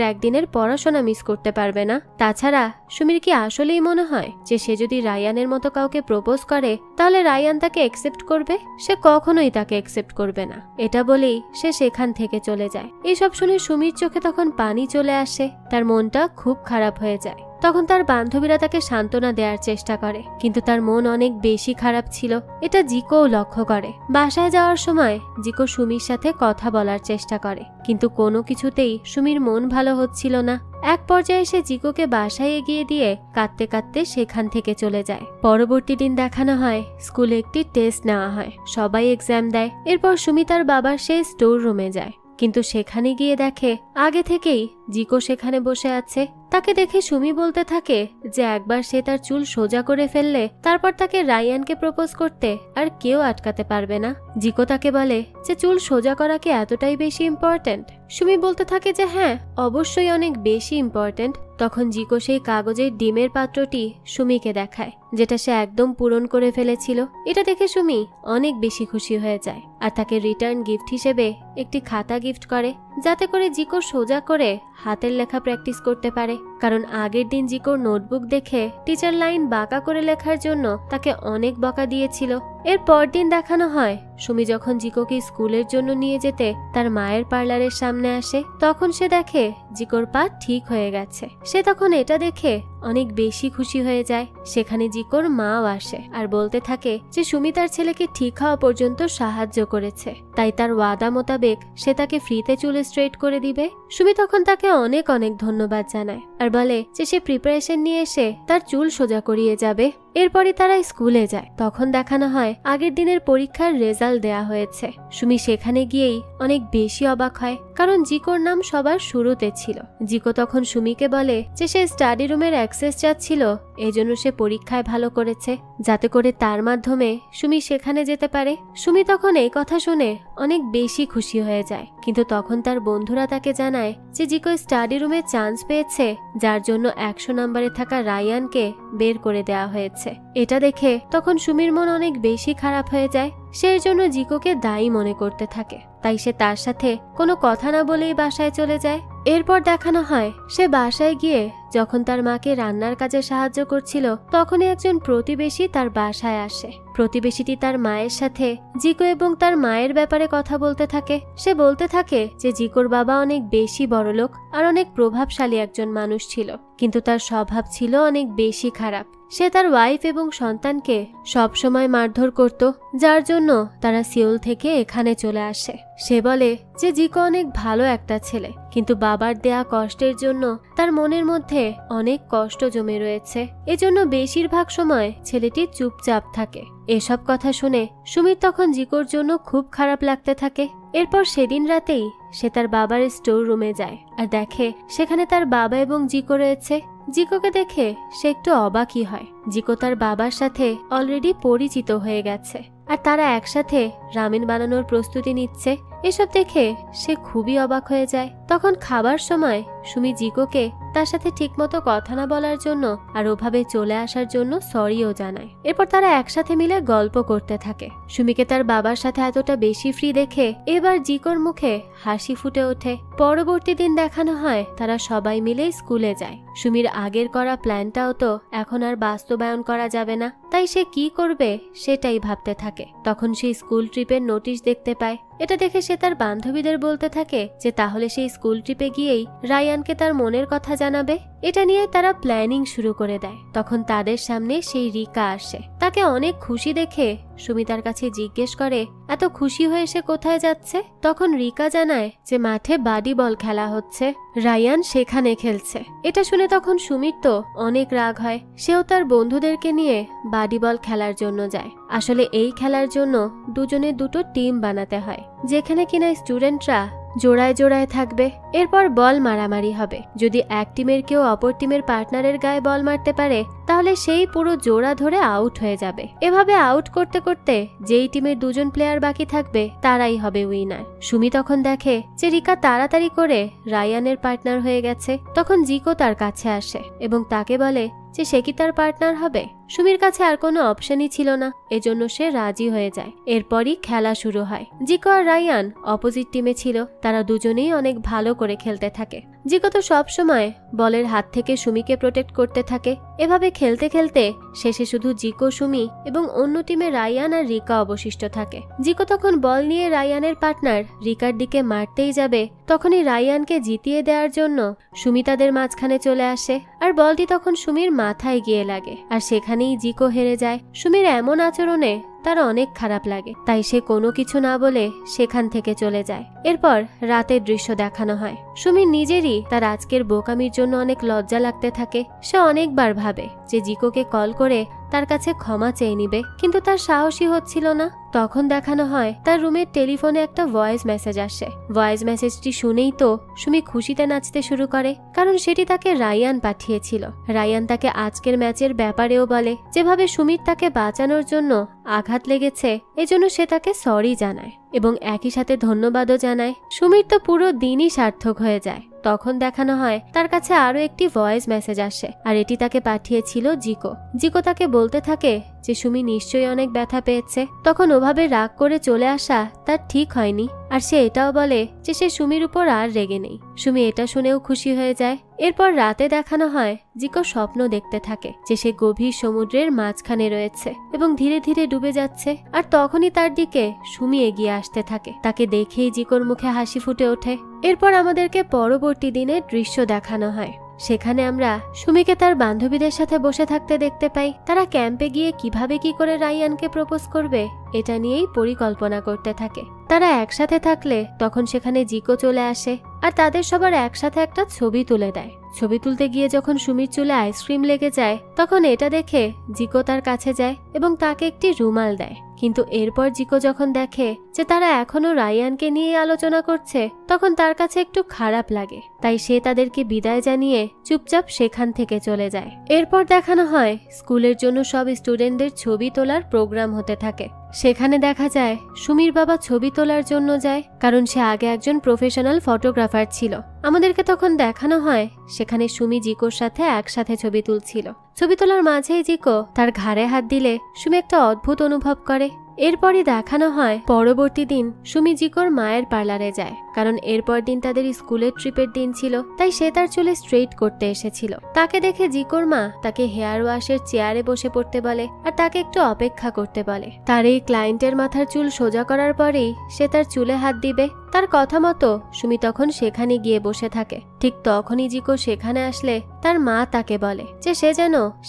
একদিনের পড়াশোনা মিস করতে পারবে না। তাছাড়া সুমির কি আসলেই মনে হয় যে সে যদি রায়ানের মতো কাউকে প্রপোজ করে তাহলে রায়ান তাকে অ্যাকসেপ্ট করবে? সে কখনোই তাকে অ্যাকসেপ্ট করবে না। এটা বলেই সে সেখান থেকে চলে যায়। এসব শুনে সুমির চোখে তখন পানি চলে আসে, তার মনটা খুব খারাপ হয়ে যায়। তখন তার বান্ধবীরা তাকে সান্ত্বনা দেওয়ার চেষ্টা করে, কিন্তু তার মন অনেক বেশি খারাপ ছিল। এটা জিকোও লক্ষ্য করে। বাসায় যাওয়ার সময় জিকো সুমির সাথে কথা বলার চেষ্টা করে, কিন্তু কোনো কিছুতেই সুমির মন ভালো হচ্ছিল না। এক পর্যায়ে সে জিকোকে বাসায় এগিয়ে দিয়ে কাঁদতে কাঁদতে সেখান থেকে চলে যায়। পরবর্তী দিন দেখানো হয় স্কুলে একটি টেস্ট নেওয়া হয়, সবাই এক্সাম দেয়। এরপর সুমি তার বাবার সেই স্টোর রুমে যায়, কিন্তু সেখানে গিয়ে দেখে আগে থেকেই জিকো সেখানে বসে আছে। তাকে দেখে সুমি বলতে থাকে যে একবার সে তার চুল সোজা করে ফেললে তারপর তাকে রায়ানকে প্রপোজ করতে আর কেউ আটকাতে পারবে না। জিকো তাকে বলে যে চুল সোজা করা কি এতটাই বেশি ইম্পর্টেন্ট? সুমি বলতে থাকে যে হ্যাঁ, অবশ্যই অনেক বেশি ইম্পর্টেন্ট। তখন জিকো সেই কাগজের ডিমের পাত্রটি সুমিকে দেখায়, যেটা সে একদম পূরণ করে ফেলেছিল। এটা দেখে সুমি অনেক বেশি খুশি হয়ে যায় আর তাকে রিটার্ন গিফট হিসেবে একটি খাতা গিফট করে, যাতে করে জিকো সোজা করে হাতের লেখা প্র্যাকটিস করতে পারে। কারণ আগের দিন জিকোর নোটবুক দেখে টিচার লাইন বাঁকা করে লেখার জন্য তাকে অনেক বকা দিয়েছিল। এর পরদিন দেখানো হয় সুমি যখন জিকোকে স্কুলের জন্য নিয়ে যেতে তার মায়ের পার্লারের সামনে আসে, তখন সে দেখে জিকোর পা ঠিক হয়ে গেছে। সে তখন এটা দেখে অনেক বেশি খুশি হয়ে যায়। সেখানে জিকোর মাও আসে আর বলতে থাকে যে সুমি তার ছেলেকে ঠিক হওয়া পর্যন্ত সাহায্য করেছে, তাই তার ওয়াদা মোতাবেক সে তাকে ফ্রিতে চুল স্ট্রেট করে দিবে। সুমি তখন তাকে অনেক অনেক ধন্যবাদ জানায় আর বলে যে সে প্রিপারেশন নিয়ে এসে তার চুল সোজা করিয়ে যাবে। এরপরই তারা স্কুলে যায়। তখন দেখানো হয় আগের দিনের পরীক্ষার রেজাল্ট দেয়া হয়েছে। সুমি সেখানে গিয়েই অনেক বেশি অবাক হয়, কারণ জিকোর নাম সবার শুরুতে ছিল। জিকো তখন সুমিকে বলে যে সে স্টাডি রুমের অ্যাক্সেস চাচ্ছিল, এজন্য সে পরীক্ষায় ভালো করেছে, যাতে করে তার মাধ্যমে সুমি সেখানে যেতে পারে। সুমি তখন এই কথা শুনে অনেক বেশি খুশি হয়ে যায়, কিন্তু তখন তার বন্ধুরা তাকে জানায় যে জিকো স্টাডি রুমে চান্স পেয়েছে, যার জন্য 100 নম্বরে থাকা রায়ানকে বের করে দেওয়া হয়েছে। এটা দেখে তখন সুমির মন অনেক বেশি খারাপ হয়ে যায়। সে এর জন্য জিকোকে দায়ী মনে করতে থাকে, তাই সে তার সাথে কোনো কথা না বলেই বাসায় চলে যায়। এরপর দেখানো হয় সে বাসায় গিয়ে যখন তার মাকে রান্নার কাজে সাহায্য করছিল, তখনই একজন প্রতিবেশী তার বাসায় আসে। প্রতিবেশীটি তার মায়ের সাথে জিকো এবং তার মায়ের ব্যাপারে কথা বলতে থাকে। সে বলতে থাকে যে জিকোর বাবা অনেক বেশি বড়লোক আর অনেক প্রভাবশালী একজন মানুষ ছিল, কিন্তু তার স্বভাব ছিল অনেক বেশি খারাপ। সে তার ওয়াইফ এবং সন্তানকে সবসময় মারধর করত, যার জন্য তারা সিওল থেকে এখানে চলে আসে। সে বলে যে জিকো অনেক ভালো একটা ছেলে, কিন্তু বাবার দেয়া কষ্টের জন্য তার মনের মধ্যে অনেক কষ্ট জমে রয়েছে, এজন্য বেশিরভাগ সময় ছেলেটি চুপচাপ থাকে। এসব কথা শুনে সুমির তখন জিকোর জন্য খুব খারাপ লাগতে থাকে। এরপর সেদিন রাতেই সে তার বাবার স্টোর রুমে যায় আর দেখে সেখানে তার বাবা এবং জিকো রয়েছে। জিকোকে দেখে সে একটু অবাকই হয়। জিকো তার বাবার সাথে অলরেডি পরিচিত হয়ে গেছে আর তারা একসাথে রামেন বানানোর প্রস্তুতি নিচ্ছে। এসব দেখে সে খুবই অবাক হয়ে যায়। তখন খাবার সময় সুমি জিকোকে তার সাথে ঠিকমতো কথা না বলার জন্য আর ওভাবে চলে আসার জন্য সরিও জানায়। এরপর তারা একসাথে মিলে গল্প করতে থাকে। সুমিকে তার বাবার সাথে এতটা বেশি ফ্রি দেখে এবার জিকোর মুখে হাসি ফুটে ওঠে। পরবর্তী দিন দেখানো হয় তারা সবাই মিলে স্কুলে যায়। সুমির আগের করা প্ল্যানটাও তো এখন আর বাস্তবায়ন করা যাবে না, তাই সে কি করবে সেটাই ভাবতে থাকে। তখন সে স্কুল ট্রিপের নোটিশ দেখতে পায়। এটা দেখে সে তার বান্ধবীদের বলতে থাকে যে তাহলে সেই স্কুল ট্রিপে গিয়েই রায়ানকে তার মনের কথা জানাবে। এটা নিয়ে তারা প্ল্যানিং শুরু করে দেয়। তখন তাদের সামনে সেই রিকা আসে। তাকে অনেক খুশি দেখে সুমি তার কাছে জিজ্ঞেস করে এত খুশি হয়ে সে কোথায় যাচ্ছে। তখন রিকা জানায় যে মাঠে বাডি বল খেলা হচ্ছে, রায়ান সেখানে খেলছে। এটা শুনে তখন সুমির তো অনেক রাগ হয়। সেও তার বন্ধুদেরকে নিয়ে বাডি বল খেলার জন্য যায়। আসলে এই খেলার জন্য দুজনে দুটো টিম বানাতে হয়, যেখানে কিনা স্টুডেন্টরা জোড়ায় জোড়ায় থাকবে। এরপর বল মারামারি হবে। যদি এক টিমের কেউ অপর টিমের পার্টনারের গায়ে বল মারতে পারে তাহলে সেই পুরো জোড়া ধরে আউট হয়ে যাবে। এভাবে আউট করতে করতে যেই টিমের দুজন প্লেয়ার বাকি থাকবে তারাই হবে উইনার। সুমি তখন দেখে যে রিকা তাড়াতাড়ি করে রায়ানের পার্টনার হয়ে গেছে। তখন জিকো তার কাছে আসে এবং তাকে বলে যে সে কি তার পার্টনার হবে। সুমির কাছে আর কোনো অপশনই ছিল না, এজন্য সে রাজি হয়ে যায়। এরপরই খেলা শুরু হয়। জিকো আর রায়ান অপোজিট টিমে ছিল। তারা দুজনেই অনেক ভালো করে খেলতে থাকে। জিকো তো সবসময় বলের হাত থেকে সুমিকে প্রোটেক্ট করতে থাকে। এভাবে খেলতে খেলতে শেষে শুধু জিকো, সুমি এবং অন্য টিমে রায়ান আর রিকা অবশিষ্ট থাকে। জিকো তখন বল নিয়ে রায়ানের পার্টনার রিকার দিকে মারতেই যাবে, তখনই রায়ানকে জিতিয়ে দেওয়ার জন্য সুমি তাদের মাঝখানে চলে আসে আর বলটি তখন সুমির মাথায় গিয়ে লাগে আর সেখানেই জিকো হেরে যায়। সুমির এমন আচরণে তার অনেক খারাপ লাগে, তাই সে কোনো কিছু না বলে সেখান থেকে চলে যায়। এরপর রাতের দৃশ্য দেখানো হয়। সুমি নিজেরই তার আজকের বোকামির জন্য অনেক লজ্জা লাগতে থাকে। সে অনেকবার ভাবে যে জিকোকে কল করে তার কাছে ক্ষমা চেয়ে নিবে, কিন্তু তার সাহসই হচ্ছিল না। তখন দেখানো হয় তার রুমের টেলিফোনে একটা ভয়েস মেসেজ আসে। ভয়েস মেসেজটি শুনেই তো সুমি খুশিতে নাচতে শুরু করে, কারণ সেটি তাকে রায়ান পাঠিয়েছিল। রায়ান তাকে আজকের ম্যাচের ব্যাপারেও বলে। যেভাবে সুমির তাকে বাঁচানোর জন্য আঘাত লেগেছে এজন্য সে তাকে সরি জানায় এবং একই সাথে ধন্যবাদও জানায়। সুমির তো পুরো দিনই সার্থক হয়ে যায়। তখন দেখানো হয় তার কাছে আরো একটি ভয়েস মেসেজ আসে আর এটি তাকে পাঠিয়েছিল জিকো। জিকো তাকে বলতে থাকে যে সুমি নিশ্চয়ই অনেক ব্যথা পেয়েছে। তখন ওভাবে রাগ করে চলে আসা তার ঠিক হয়নি, আর সে এটাও বলে যে সে সুমির উপর আর রেগে নেই। সুমি এটা শুনেও খুশি হয়ে যায়। এরপর রাতে দেখানো হয় জিকো স্বপ্ন দেখতে থাকে যে সে গভীর সমুদ্রের মাঝখানে রয়েছে এবং ধীরে ধীরে ডুবে যাচ্ছে। আর তখনই তার দিকে সুমি এগিয়ে আসতে থাকে। তাকে দেখেই জিকোর মুখে হাসি ফুটে ওঠে। এরপর আমাদেরকে পরবর্তী দিনের দৃশ্য দেখানো হয়। সেখানে আমরা সুমিকে তার বান্ধবীদের সাথে বসে থাকতে দেখতে পাই। তারা ক্যাম্পে গিয়ে কিভাবে কি করে রায়ানকে প্রপোজ করবে এটা নিয়েই পরিকল্পনা করতে থাকে। তারা একসাথে থাকলে তখন সেখানে জিকো চলে আসে আর তাদের সবার একসাথে একটা ছবি তুলে দেয়। ছবি তুলতে গিয়ে যখন সুমির চুলে আইসক্রিম লেগে যায় তখন এটা দেখে জিকো তার কাছে যায় এবং তাকে একটি রুমাল দেয়। কিন্তু এরপর জিকো যখন দেখে যে তারা এখনো রায়ানকে নিয়ে আলোচনা করছে তখন তার কাছে একটু খারাপ লাগে, তাই সে তাদেরকে বিদায় জানিয়ে চুপচাপ সেখান থেকে চলে যায়। এরপর দেখানো হয় স্কুলের জন্য সব স্টুডেন্টদের ছবি তোলার প্রোগ্রাম হতে থাকে। সেখানে দেখা যায় সুমির বাবা ছবি তোলার জন্য যায়, কারণ সে আগে একজন প্রফেশনাল ফটোগ্রাফার ছিল। আমাদেরকে তখন দেখানো হয় সেখানে সুমি জিকোর সাথে একসাথে ছবি তুলছিল। ছবি তোলার মাঝেই জিকো তার ঘাড়ে হাত দিলে সুমি একটা অদ্ভুত অনুভব করে। এরপরই দেখানো হয় পরবর্তী দিন সুমি জিকোর মায়ের পার্লারে যায়, কারণ এরপর দিন তাদের স্কুলের ট্রিপের দিন ছিল, তাই সে তার চুলে স্ট্রেইট করতে এসেছিল। তাকে দেখে জিকোর মা তাকে হেয়ার ওয়াশের চেয়ারে বসে পড়তে বলে আর তাকে একটু অপেক্ষা করতে বলে। তার এই ক্লায়েন্টের মাথার চুল সোজা করার পরেই সে তার চুলে হাত দিবে। তার কথা মতো সুমি তখন সেখানে গিয়ে বসে থাকে। ঠিক তখনই জিকো সেখানে আসলে তার মা তাকে বলে যে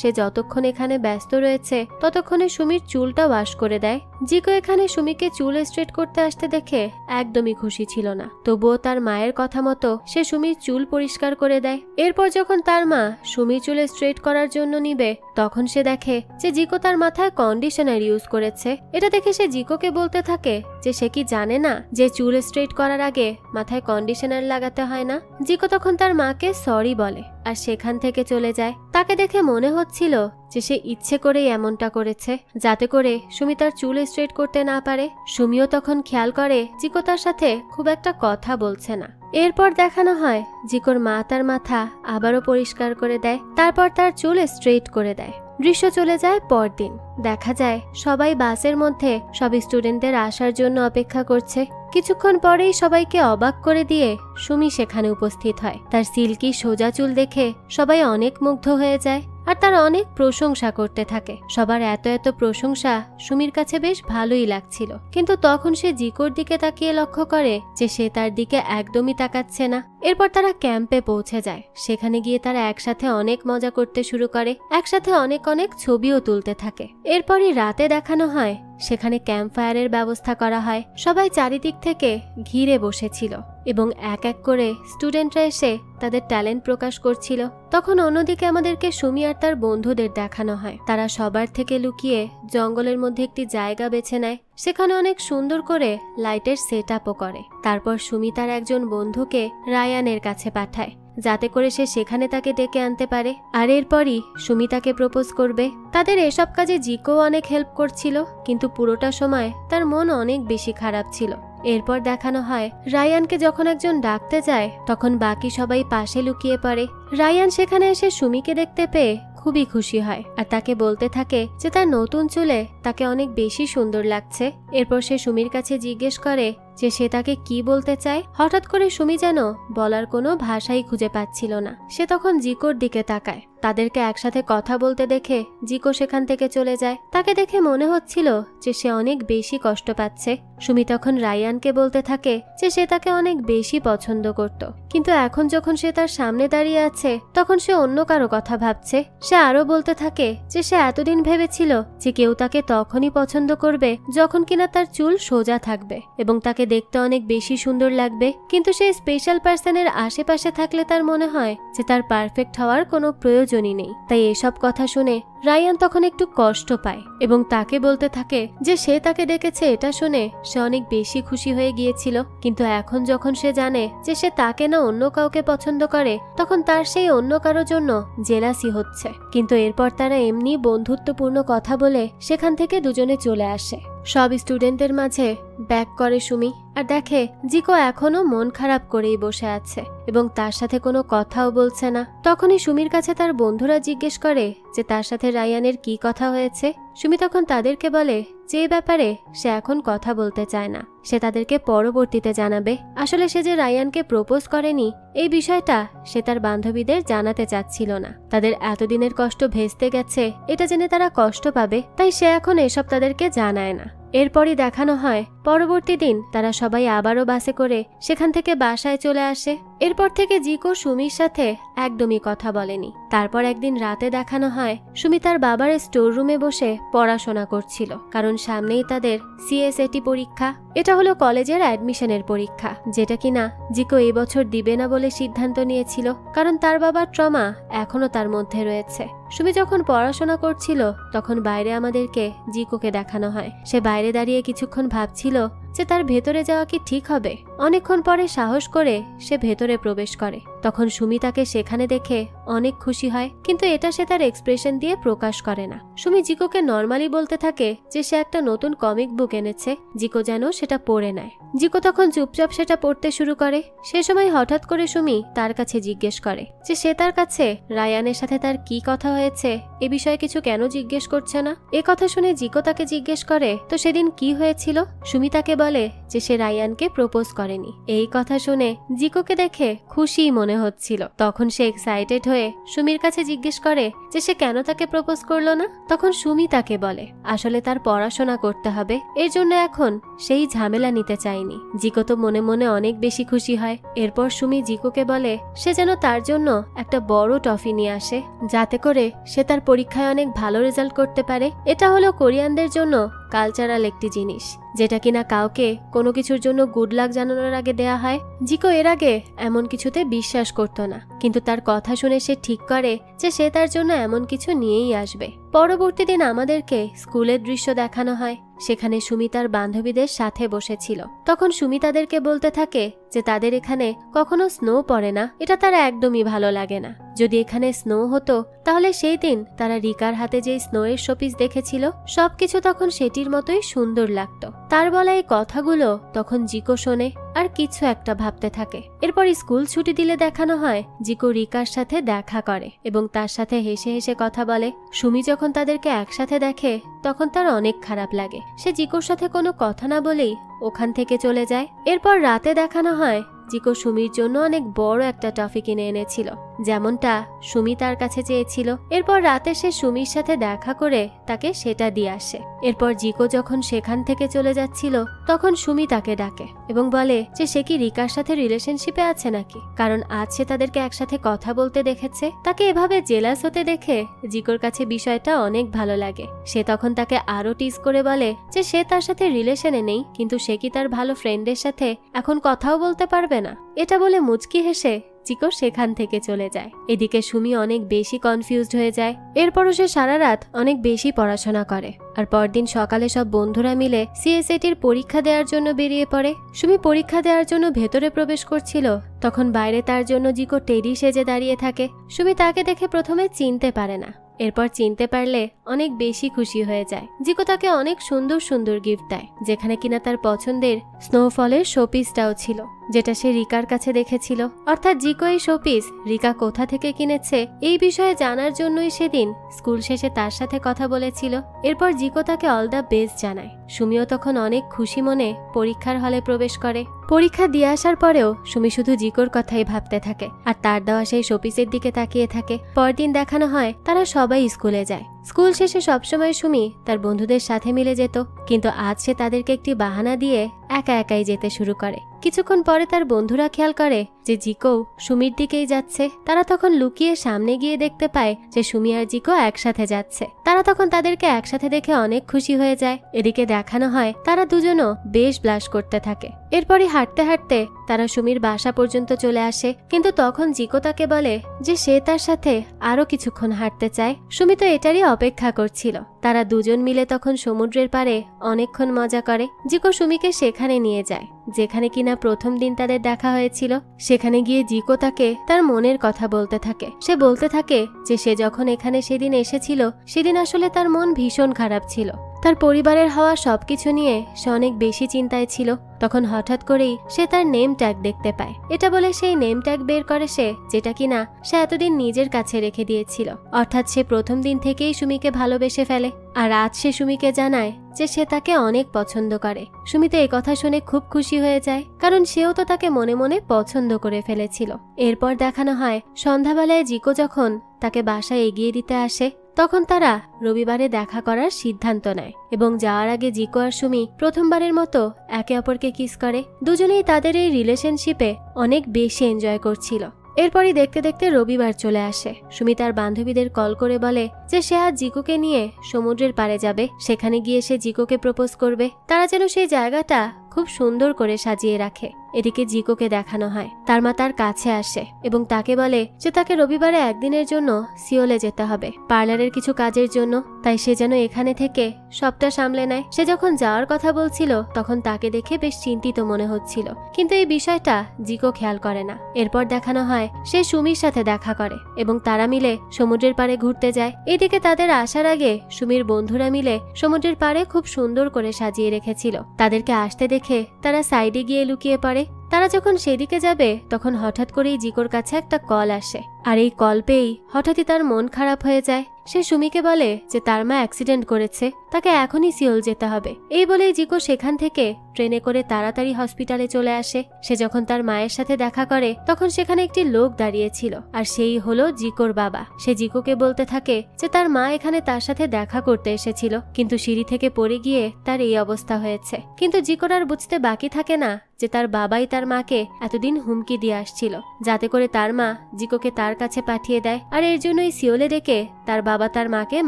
সে যতক্ষণ এখানে ব্যস্ত রয়েছে ততক্ষণে সুমির চুলটা ওয়াশ করে দেয়। জিকো এখানে সুমিকে চুল স্ট্রেট করতে আসতে দেখে একদমই খুশি ছিল না, তবুও তার মায়ের কথা মতো সে সুমির চুল পরিষ্কার করে দেয়। এরপর যখন তার মা সুমির চুল স্ট্রেট করার জন্য নিবে তখন সে দেখে যে জিকো তার মাথায় কন্ডিশনার ইউজ করেছে। এটা দেখে সে জিকোকে বলতে থাকে যে সে কি জানে না যে চুল স্ট্রেট করার আগে মাথায় কন্ডিশনার লাগাতে হয় না। জিকো তখন তার মাকে সরি বলে আর সেখান থেকে চলে যায়। তাকে দেখে মনে হচ্ছিল যে সে ইচ্ছে করেই এমনটা করেছে, যাতে করে সুমি তার চুল স্ট্রেট করতে না পারে। সুমিও তখন খেয়াল করে জিকো তার সাথে খুব একটা কথা বলছে না। এরপর দেখানো হয় জিকোর মা তার মাথা আবারও পরিষ্কার করে দেয়, তারপর তার চুল স্ট্রেট করে দেয়। দৃশ্য চলে যায় পরদিন। দেখা যায় সবাই বাসের মধ্যে সব স্টুডেন্টদের আসার জন্য অপেক্ষা করছে। কিছুক্ষণ পরেই সবাইকে অবাক করে দিয়ে সুমি সেখানে উপস্থিত হয়। তার সিল্কি সোজা চুল দেখে সবাই অনেক মুগ্ধ হয়ে যায় আর তার অনেক প্রশংসা করতে থাকে। সবার এত এত প্রশংসা সুমির কাছে বেশ ভালোই লাগছিল, কিন্তু তখন সে জিকোর দিকে তাকিয়ে লক্ষ্য করে যে সে তার দিকে একদমই তাকাচ্ছে না। এরপর তারা ক্যাম্পে পৌঁছে যায়। সেখানে গিয়ে তারা একসাথে অনেক মজা করতে শুরু করে, একসাথে অনেক অনেক ছবিও তুলতে থাকে। এরপরই রাতে দেখানো হয় সেখানে ক্যাম্প ফায়ারের ব্যবস্থা করা হয়। সবাই চারিদিক থেকে ঘিরে বসেছিল এবং এক এক করে স্টুডেন্টরা এসে তাদের ট্যালেন্ট প্রকাশ করছিল। তখন অন্যদিকে আমাদেরকে সুমি আর তার বন্ধুদের দেখানো হয়। তারা সবার থেকে লুকিয়ে জঙ্গলের মধ্যে একটি জায়গা বেছে নেয়। সেখানে অনেক সুন্দর করে লাইটের সেট আপও করে। তারপর সুমি তার একজন বন্ধুকে রায়ানের কাছে পাঠায়, যাতে করে সে সেখানে তাকে ডেকে আনতে পারে। আর এরপরই সুমি তাকে প্রপোজ করবে। তাদের এসব কাজে জিকো অনেক হেল্প করছিল, কিন্তু পুরোটা সময় তার মন অনেক বেশি খারাপ ছিল। এরপর দেখানো হয় রায়ানকে যখন একজন ডাকতে যায় তখন বাকি সবাই পাশে লুকিয়ে পড়ে। রায়ান সেখানে এসে সুমিকে দেখতে পেয়ে খুবই খুশি হয় আর তাকে বলতে থাকে যে তার নতুন চুলে তাকে অনেক বেশি সুন্দর লাগছে। এরপর সে সুমির কাছে জিজ্ঞেস করে যে সে তাকে কি বলতে চায়। হঠাৎ করে সুমি যেন বলার কোনো ভাষাই খুঁজে পাচ্ছিল না। সে তখন জিকোর দিকে তাকায়। তাদেরকে একসাথে কথা বলতে দেখে জিকো সেখান থেকে চলে যায়। তাকে দেখে মনে হচ্ছিল যে সে অনেক বেশি কষ্ট পাচ্ছে। সুমি তখন রায়ানকে বলতে থাকে যে সে তাকে অনেক বেশি পছন্দ করত, কিন্তু এখন যখন সে তার সামনে দাঁড়িয়ে আছে তখন সে অন্য কারো কথা ভাবছে। সে আরো বলতে থাকে যে সে এতদিন ভেবেছিল যে কেউ তাকে তখনই পছন্দ করবে যখন কিনা তার চুল সোজা থাকবে এবং তাকে দেখতে অনেক বেশি সুন্দর লাগবে, কিন্তু সেই স্পেশাল পার্সনের আশেপাশে থাকলে তার মনে হয় যে তার পারফেক্ট হওয়ার কোনো প্রয়োজনই নেই। তাই এসব কথা শুনে রায়ান তখন একটু কষ্ট পায় এবং তাকে বলতে থাকে যে সে তাকে ডেকেছে এটা শুনে সে অনেক বেশি খুশি হয়ে গিয়েছিল, কিন্তু এখন যখন সে জানে যে সে তাকে না অন্য কাউকে পছন্দ করে তখন তার সেই অন্য কারোর জন্য জেলাসি হচ্ছে। কিন্তু এরপর তারা এমনি বন্ধুত্বপূর্ণ কথা বলে সেখান থেকে দুজনে চলে আসে। সব স্টুডেন্টদের মাঝে ব্যাক করে সুমি আর দেখে জিকো এখনো মন খারাপ করেই বসে আছে এবং তার সাথে কোনো কথাও বলছে না। তখনই সুমির কাছে তার বন্ধুরা জিজ্ঞেস করে যে তার সাথে রায়ানের কি কথা হয়েছে। সুমি তখন তাদেরকে বলে যে এই ব্যাপারে সে এখন কথা বলতে চায় না, সে তাদেরকে পরবর্তীতে জানাবে। আসলে সে যে রায়ানকে প্রপোজ করেনি এই বিষয়টা সে তার বান্ধবীদের জানাতে চাচ্ছিল না। তাদের এতদিনের কষ্ট ভেস্তে গেছে এটা জেনে তারা কষ্ট পাবে, তাই সে এখন এসব তাদেরকে জানায় না। এরপরই দেখানো হয় পরবর্তী দিন তারা সবাই আবারও বাসে করে সেখান থেকে বাসায় চলে আসে। এরপর থেকে জিকো সুমির সাথে একদমই কথা বলেনি। তারপর একদিন রাতে দেখানো হয় সুমি তার বাবার স্টোর রুমে বসে পড়াশোনা করছিল, কারণ সামনেই তাদের সিএসএটি পরীক্ষা। এটা হলো কলেজের অ্যাডমিশনের পরীক্ষা, যেটা কিনা জিকো এই বছর দিবে না বলে সিদ্ধান্ত নিয়েছিল, কারণ তার বাবার ট্রমা এখনো তার মধ্যে রয়েছে। সুমি যখন পড়াশোনা করছিল তখন বাইরে আমাদেরকে জিকোকে দেখানো হয়। সে বাইরে দাঁড়িয়ে কিছুক্ষণ ভাবছিল যে তার ভেতরে যাওয়া কি ঠিক হবে। অনেকক্ষণ পরে সাহস করে সে ভেতরে প্রবেশ করে। তখন সুমি তাকে সেখানে দেখে অনেক খুশি হয়, কিন্তু এটা সে তার এক্সপ্রেশন দিয়ে প্রকাশ করে না। সুমি জিকোকে নর্মালি বলতে থাকে যে সে একটা নতুন কমিক বুক এনেছে, জিকো যেন সেটা পড়ে নেয়। জিকো তখন চুপচাপ সেটা পড়তে শুরু করে। সে সময় হঠাৎ করে সুমি তার কাছে জিজ্ঞেস করে যে সে তার কাছে রায়ানের সাথে তার কি কথা হয়েছে এ বিষয়ে কিছু কেন জিজ্ঞেস করছে না। এ কথা শুনে জিকো তাকে জিজ্ঞেস করে তো সেদিন কি হয়েছিল। সুমি তাকে বলে যে সে রায়ানকে প্রপোজ করেনি। এই কথা শুনে জিকোকে দেখে খুশি মনে হচ্ছিল। তখন সে এক্সাইটেড হয়ে সুমির কাছে জিজ্ঞেস করে যে সে কেন তাকে প্রপোজ করলো না। তখন সুমি তাকে বলে আসলে তার পড়াশোনা করতে হবে, এর জন্য এখন সেই ঝামেলা নিতে চায়নি। জিকো তো মনে মনে অনেক বেশি খুশি হয়। এরপর সুমি জিকোকে বলে সে যেন তার জন্য একটা বড় টফি নিয়ে আসে, যাতে করে সে তার পরীক্ষায় অনেক ভালো রেজাল্ট করতে পারে। এটা হলো কোরিয়ানদের জন্য কালচারাল একটি জিনিস, যেটা কিনা কাউকে কোনো কিছুর জন্য গুড লাক জানানোর আগে দেয়া হয়। জিকো এর আগে এমন কিছুতে বিশ্বাস করত না, কিন্তু তার কথা শুনে সে ঠিক করে যে সে তার জন্য এমন কিছু নিয়েই আসবে। পরবর্তী দিন আমাদেরকে স্কুলের দৃশ্য দেখানো হয়। সেখানে সুমি তার বান্ধবীদের সাথে বসেছিল। তখন সুমি তাদেরকে বলতে থাকে যে তাদের এখানে কখনো স্নো পড়ে না, এটা তার একদমই ভালো লাগে না। যদি এখানে স্নো হতো তাহলে সেই দিন তারা রিকার হাতে যে স্নোয়ের শোপিস দেখেছিল সবকিছু তখন সেটির মতোই সুন্দর লাগতো। তার বলা এই কথাগুলো তখন জিকো শোনে আর কিছু একটা ভাবতে থাকে। এরপর স্কুল ছুটি দিলে দেখানো হয় জিকো রিকার সাথে দেখা করে এবং তার সাথে হেসে হেসে কথা বলে। সুমি যখন তাদেরকে একসাথে দেখে তখন তার অনেক খারাপ লাগে। সে জিকোর সাথে কোনো কথা না বলেই ওখান থেকে চলে যায়। এরপর রাতে দেখানো হয় জিকো সুমির জন্য অনেক বড় একটা টফি কিনে এনেছিল, যেমনটা সুমি তার কাছে চেয়েছিল। এরপর রাতে সে সুমির সাথে দেখা করে তাকে সেটা দিয়ে আসে। এরপর জিকো যখন সেখান থেকে চলে যাচ্ছিল তখন সুমি তাকে ডাকে এবং বলে যে সে কি রিকার সাথে রিলেশনশিপে আছে নাকি, কারণ আজ সে তাদেরকে একসাথে কথা বলতে দেখেছে। তাকে এভাবে জেলাস হতে দেখে জিকোর কাছে বিষয়টা অনেক ভালো লাগে। সে তখন তাকে আরো টিজ করে বলে যে সে তার সাথে রিলেশনে নেই, কিন্তু সে কি তার ভালো ফ্রেন্ডের সাথে এখন কথাও বলতে পারবে না। এটা বলে মুচকি হেসে জিকো সেখান থেকে চলে যায়। এদিকে সুমি অনেক বেশি কনফিউজড হয়ে যায়। এরপরও সে সারা রাত অনেক বেশি পড়াশোনা করে আর পরদিন সকালে সব বন্ধুরা মিলে সিএসএটির পরীক্ষা দেওয়ার জন্য বেরিয়ে পড়ে। সুমি পরীক্ষা দেওয়ার জন্য ভেতরে প্রবেশ করছিল, তখন বাইরে তার জন্য জিকো টেডি সেজে দাঁড়িয়ে থাকে। সুমি তাকে দেখে প্রথমে চিনতে পারে না, এরপর চিনতে পারলে অনেক বেশি খুশি হয়ে যায়। জিকো তাকে অনেক সুন্দর সুন্দর গিফট দেয়, যেখানে কিনা তার পছন্দের স্নোফলের শোপিসটাও ছিল, যেটা সে রিকার কাছে দেখেছিল। অর্থাৎ জিকো এই শোপিস রিকা কোথা থেকে কিনেছে এই বিষয়ে জানার জন্যই সেদিন স্কুল শেষে তার সাথে কথা বলেছিল। এরপর জিকো তাকে অল দ্য বেস্ট জানায়। সুমিও তখন অনেক খুশি মনে পরীক্ষার হলে প্রবেশ করে। পরীক্ষা দিয়ে আসার পরেও সুমি শুধু জিকোর কথাই ভাবতে থাকে আর তার দেওয়া সেই শোপিসের দিকে তাকিয়ে থাকে। পরদিন দেখানো হয় তারা সবাই স্কুলে যায়। স্কুল শেষে সবসময় সুমি তার বন্ধুদের সাথে মিলে যেত, কিন্তু আজ সে তাদেরকে একটি বাহানা দিয়ে একা একাই যেতে শুরু করে। কিছুক্ষণ পরে তার বন্ধুরা খেয়াল করে যে জিকো সুমির দিকেই যাচ্ছে। তারা তখন লুকিয়ে সামনে গিয়ে দেখতে পায় যে সুমি আর জিকো একসাথে যাচ্ছে। তারা তখন তাদেরকে একসাথে দেখে অনেক খুশি হয়ে যায়। এদিকে দেখানো হয় তারা দুজনও বেশ ব্লাশ করতে থাকে। এরপরই হাঁটতে হাঁটতে তারা সুমির বাসা পর্যন্ত চলে আসে, কিন্তু তখন জিকো তাকে বলে যে সে তার সাথে আরো কিছুক্ষণ হাঁটতে চায়। সুমি তো এটারই অপেক্ষা করছিল। তারা দুজন মিলে তখন সমুদ্রের পাড়ে অনেকক্ষণ মজা করে। জিকো সুমিকে সেখানে নিয়ে যায় যেখানে কিনা প্রথম দিন তাদের দেখা হয়েছিল। সেখানে গিয়ে জিকো তাকে তার মনের কথা বলতে থাকে। সে বলতে থাকে যে সে যখন এখানে সেদিন এসেছিল সেদিন আসলে তার মন ভীষণ খারাপ ছিল। তার পরিবারের হওয়া সবকিছু নিয়ে সে অনেক বেশি চিন্তায় ছিল। তখন হঠাৎ করেই সে তার নেম ট্যাগ দেখতে পায়। এটা বলে সেই নেম ট্যাগ বের করে সে, যেটা কিনা সে এতদিন নিজের কাছে রেখে দিয়েছিল। অর্থাৎ সে প্রথম দিন থেকেই সুমিকে ভালোবেসে ফেলে আর আজ সে সুমিকে জানায় যে সে তাকে অনেক পছন্দ করে। সুমি তো এই কথা শুনে খুব খুশি হয়ে যায়, কারণ সেও তো তাকে মনে মনে পছন্দ করে ফেলেছিল। এরপর দেখানো হয় সন্ধ্যাবেলায় জিকো যখন তাকে বাসায় এগিয়ে দিতে আসে তখন তারা রবিবারে দেখা করার সিদ্ধান্ত নেয় এবং যাওয়ার আগে জিকো আর সুমি প্রথমবারের মতো একে অপরকে কিস করে। দুজনেই তাদের এই রিলেশনশিপে অনেক বেশি এনজয় করছিল। এরপরই দেখতে দেখতে রবিবার চলে আসে। সুমি তার বান্ধবীদের কল করে বলে যে সে আজ জিকোকে নিয়ে সমুদ্রের পাড়ে যাবে, সেখানে গিয়ে সে জিকোকে প্রপোজ করবে। তারা যেন সেই জায়গাটা খুব সুন্দর করে সাজিয়ে রাখে। এদিকে জিকোকে দেখানো হয় তার মা তার কাছে আসে এবং তাকে বলে যে তাকে রবিবারে একদিনের জন্য সিওলে যেতে হবে পার্লারের কিছু কাজের জন্য, তাই সে যেন এখানে থেকে সবটা সামলে নেয়। সে যখন যাওয়ার কথা বলছিল তখন তাকে দেখে বেশ চিন্তিত মনে হচ্ছিল, কিন্তু এই বিষয়টা জিকো খেয়াল করে না। এরপর দেখানো হয় সে সুমির সাথে দেখা করে এবং তারা মিলে সমুদ্রের পাড়ে ঘুরতে যায়। এদিকে তাদের আসার আগে সুমির বন্ধুরা মিলে সমুদ্রের পাড়ে খুব সুন্দর করে সাজিয়ে রেখেছিল। তাদেরকে আসতে দেখে তারা সাইডে গিয়ে লুকিয়ে পড়ে। তারা যখন সেদিকে যাবে তখন হঠাৎ করেই জিকোর কাছে একটা কল আসে আর এই কল পেয়েই হঠাৎই তার মন খারাপ হয়ে যায়। সে সুমিকে বলে যে তার মা অ্যাক্সিডেন্ট করেছে, তাকে এখনই সিওল যেতে হবে। এই বলেই জিকো সেখান থেকে ট্রেনে করে তাড়াতাড়ি হসপিটালে চলে আসে। সে যখন তার মায়ের সাথে দেখা করে তখন সেখানে একটি লোক দাঁড়িয়েছিল আর সেই হলো জিকোর বাবা। সে জিকোকে বলতে থাকে যে তার মা এখানে তার সাথে দেখা করতে এসেছিল, কিন্তু সিঁড়ি থেকে পড়ে গিয়ে তার এই অবস্থা হয়েছে। কিন্তু জিকোর আর বুঝতে বাকি থাকে না যে তার বাবাই তার মাকে এতদিন হুমকি দিয়ে আসছিল যাতে করে তার মা জিকোকে তার কাছে পাঠিয়ে দেয়, আর এর জন্যই সিওলে ডেকে তার বাবা তার মাকে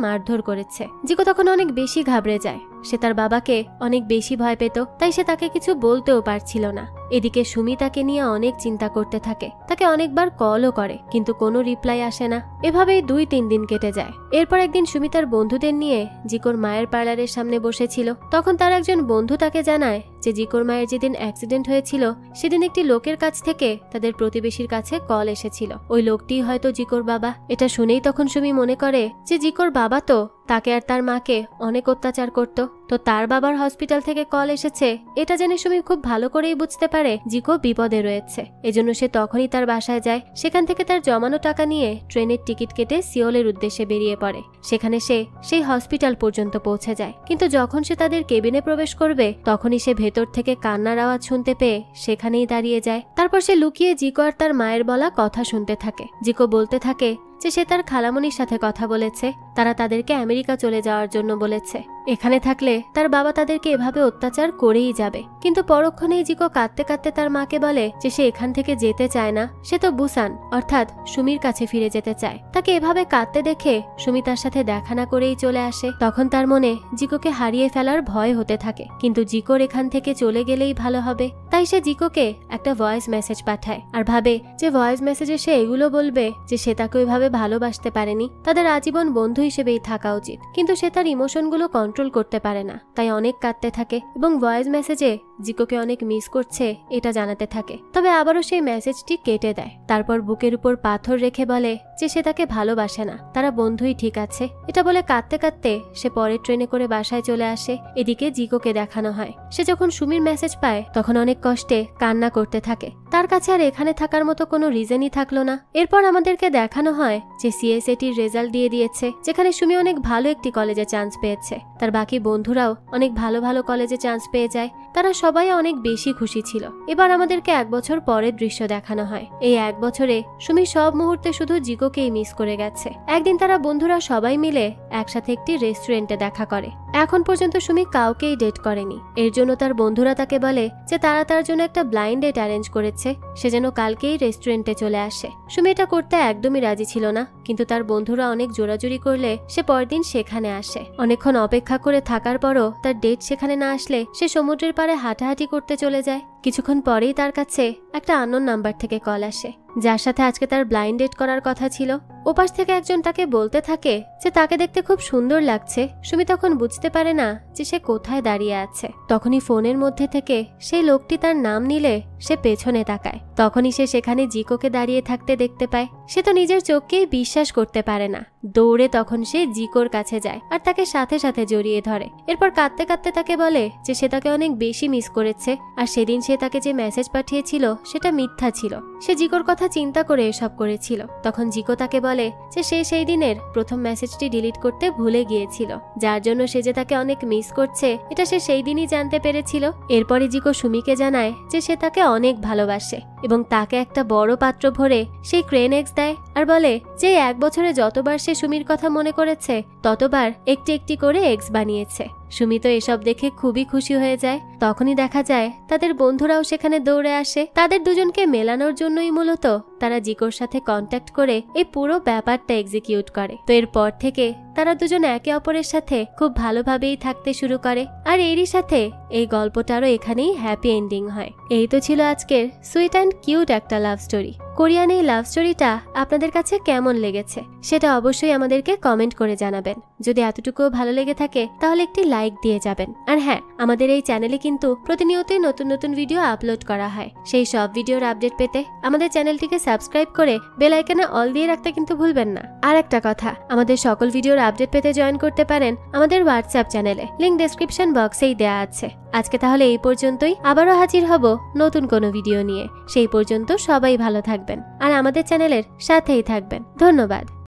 মারধর করেছে। জিকো তখন অনেক বেশি ঘাবড়ে যায়। সে তার বাবাকে অনেক বেশি ভয় পেত, তাই সে তাকে কিছু বলতেও পারছিল না। এদিকে সুমি তাকে নিয়ে অনেক চিন্তা করতে থাকে, তাকে অনেকবার কলও করে কিন্তু কোনো রিপ্লাই আসে না। এভাবেই 2-3 দিন কেটে যায়। এরপর একদিন সুমি তার বন্ধুদের নিয়ে জিকোর মায়ের পার্লারের সামনে বসেছিল। তখন তার একজন বন্ধু তাকে জানায় যে জিকোর মায়ের যেদিন অ্যাক্সিডেন্ট হয়েছিল সেদিন একটি লোকের কাছ থেকে তাদের প্রতিবেশীর কাছে কল এসেছিল। ওই লোকটি হয়তো জিকোর বাবা। এটা শুনেই তখন সুমি মনে করে যে জিকোর বাবা তো তাকে আর তার মাকে অনেক অত্যাচার করত, তো তার বাবার হসপিটাল থেকে কল এসেছে। এটা জেনে সুমি খুব ভালো করেই বুঝতে পারে জিকো বিপদে রয়েছে। এজন্য সে তখনই তার বাসায় যায়। সেখান থেকে তার জমানো টাকা নিয়ে ট্রেনের টিকিট কেটে সিওলের উদ্দেশ্যে বেরিয়ে পড়ে। সেখানে সে সেই হসপিটাল পর্যন্ত পৌঁছে যায়, কিন্তু যখন সে তাদের কেবিনে প্রবেশ করবে তখনই সে ভেতর থেকে কান্নার আওয়াজ শুনতে পেয়ে সেখানেই দাঁড়িয়ে যায়। তারপর সে লুকিয়ে জিকো আর তার মায়ের বলা কথা শুনতে থাকে। জিকো বলতে থাকে যে সে তার খালামণির সাথে কথা বলেছে, তারা তাদেরকে আমেরিকা চলে যাওয়ার জন্য বলেছে। এখানে থাকলে তার বাবা তাদেরকে এভাবে অত্যাচার করেই যাবে। কিন্তু পরক্ষণেই জিকো কাঁদতে কাঁদতে তার মাকে বলে যে সে এখান থেকে যেতে চায় না, সে তো বুসান অর্থাৎ সুমির কাছে ফিরে যেতে চায়। তাকে এভাবে কাঁদতে দেখে সুমি তার সাথে দেখা না করেই চলে আসে। তখন তার মনে জিকোকে হারিয়ে ফেলার ভয় হতে থাকে, কিন্তু জিকোর এখান থেকে চলে গেলেই ভালো হবে। তাই সে জিকোকে একটা ভয়েস মেসেজ পাঠায় আর ভাবে যে ভয়েস মেসেজে সে এগুলো বলবে যে সে তাকে ওইভাবে ভালোবাসতে পারেনি, তাদের আজীবন বন্ধু হিসেবেই থাকা উচিত। কিন্তু সে তার ইমোশনগুলো কন্ট্রোল করতে পারে না, তাই অনেক কাঁদতে থাকে এবং ভয়েস মেসেজে জিকোকে অনেক মিস করছে এটা জানাতে থাকে। তবে আবারও সেই মেসেজটি কেটে দেয়। তারপর বুকের উপর পাথর রেখে বলে যে সে তাকে ভালোবাসে না, তারা বন্ধুই ঠিক আছে। এটা বলে কাঁদতে কাঁদতে সে পরের ট্রেনে করে বাসায় চলে আসে। এদিকে জিকোকে দেখানো হয় সে যখন সুমির মেসেজ পায় তখন অনেক কষ্টে কান্না করতে থাকে। তার কাছে আর এখানে থাকার মতো কোনো রিজনই থাকলো না। এরপর আমাদেরকে দেখানো হয় যে সিএসএটির রেজাল্ট দিয়ে দিয়েছে, যেখানে সুমি অনেক ভালো একটি কলেজে চান্স পেয়েছে। তার বাকি বন্ধুরাও অনেক ভালো ভালো কলেজে চান্স পেয়ে যায়। তারা সবাই অনেক বেশি খুশি ছিল। এবার আমাদেরকে 1 বছর পরের দৃশ্য দেখানো হয়। এই 1 বছরে সুমি সব মুহূর্তে শুধু জিকোকেই মিস করে গেছে। একদিন তারা বন্ধুরা সবাই মিলে একসাথে একটি রেস্টুরেন্টে দেখা করে। এখন পর্যন্ত সুমি কাউকেই ডেট করেনি। এর জন্য তার বন্ধুরা তাকে বলে যে তারা তার জন্য একটা ব্লাইন্ড ডেট অ্যারেঞ্জ করেছে, সে যেন কালকেই রেস্টুরেন্টে চলে আসে। সুমি এটা করতে একদমই রাজি ছিল না, কিন্তু তার বন্ধুরা অনেক জোরাজুরি করলে সে পরদিন সেখানে আসে। অনেকক্ষণ অপেক্ষা করে থাকার পরও তার ডেট সেখানে না আসলে সে সমুদ্রের পাড়ে হাঁটাহাঁটি করতে চলে যায়। কিছুক্ষণ পরেই তার কাছে একটা আননোন নাম্বার থেকে কল আসে, যার সাথে আজকে তার ব্লাইন্ড ডেট করার কথা ছিল। ওপাশ থেকে একজন তাকে বলতে থাকে যে তাকে দেখতে খুব সুন্দর লাগছে। সুমি তখন বুঝতে পারে না যে সে কোথায় দাঁড়িয়ে আছে। তখনই ফোনের মধ্যে থেকে সেই লোকটি তার নাম নিলে সে পেছনে তাকায়। তখনই সে সেখানে জিকোকে দাঁড়িয়ে থাকতে দেখতে পায়। সে তো নিজের চোখকেই বিশ্বাস করতে পারে না। দৌড়ে তখন সে জিকোর কাছে যায় আর তাকে সাথে সাথে জড়িয়ে ধরে। এরপর কাঁদতে কাঁদতে তাকে বলে যে সে তাকে অনেক বেশি মিস করেছে আর সেদিন সে তাকে যে মেসেজ পাঠিয়েছিল সেটা মিথ্যা ছিল। সে জিকোর কথা চিন্তা করে এসব করেছিল। তখন জিকো তাকে বলে যে সে সেই দিনের প্রথম মেসেজটি ডিলিট করতে ভুলে গিয়েছিল, যার জন্য সে যে তাকে অনেক মিস করছে এটা সে সেই দিনই জানতে পেরেছিল। এরপরে জিকো সুমিকে জানায় যে সে তাকে অনেক ভালোবাসে এবং তাকে একটা বড় পাত্র ভরে সেই ক্রেন এগস দেয় আর বলে যে 1 বছরে যতবার সে সুমির কথা মনে করেছে ততবার একটি একটি করে এগস বানিয়েছে। সুমি তো এসব দেখে খুবই খুশি হয়ে যায়। তখনই দেখা যায় তাদের বন্ধুরাও সেখানে দৌড়ে আসে। তাদের দুজনকে মেলানোর জন্যই মূলত তারা জিকোর সাথে কন্ট্যাক্ট করে এই পুরো ব্যাপারটা এক্সিকিউট করে। তো এরপর থেকে তারা দুজন একে অপরের সাথে খুব ভালোভাবেই থাকতে শুরু করে। আর এরই সাথে এই গল্পটারও এখানেই হ্যাপি এন্ডিং হয়। এই তো ছিল আজকের সুইট অ্যান্ড কিউট একটা লাভ স্টোরি। কোরিয়ান এই লাভ স্টোরিটা আপনাদের কাছে কেমন লেগেছে সেটা অবশ্যই আমাদেরকে কমেন্ট করে জানাবেন। যদি এতটুকুও ভালো লেগে থাকে তাহলে একটি লাইক দিয়ে যাবেন। আর হ্যাঁ, আমাদের এই চ্যানেলে কিন্তু প্রতিনিয়তই নতুন নতুন ভিডিও আপলোড করা হয়। সেই সব ভিডিওর আপডেট পেতে আমাদের চ্যানেলটিকে সাবস্ক্রাইব করে বেল আইকনে অল দিয়ে রাখতে কিন্তু ভুলবেন না। আর একটা কথা, আমাদের সকল ভিডিওর আপডেট পেতে জয়েন করতে পারেন আমাদের হোয়াটসঅ্যাপ চ্যানেলে, লিংক ডেসক্রিপশন বক্সেই দেয়া আছে। আজকে তাহলে এই পর্যন্তই, আবারও হাজির হব নতুন কোনো ভিডিও নিয়ে। সেই পর্যন্ত সবাই ভালো থাকবেন আর আমাদের চ্যানেলের সাথেই থাকবেন। ধন্যবাদ।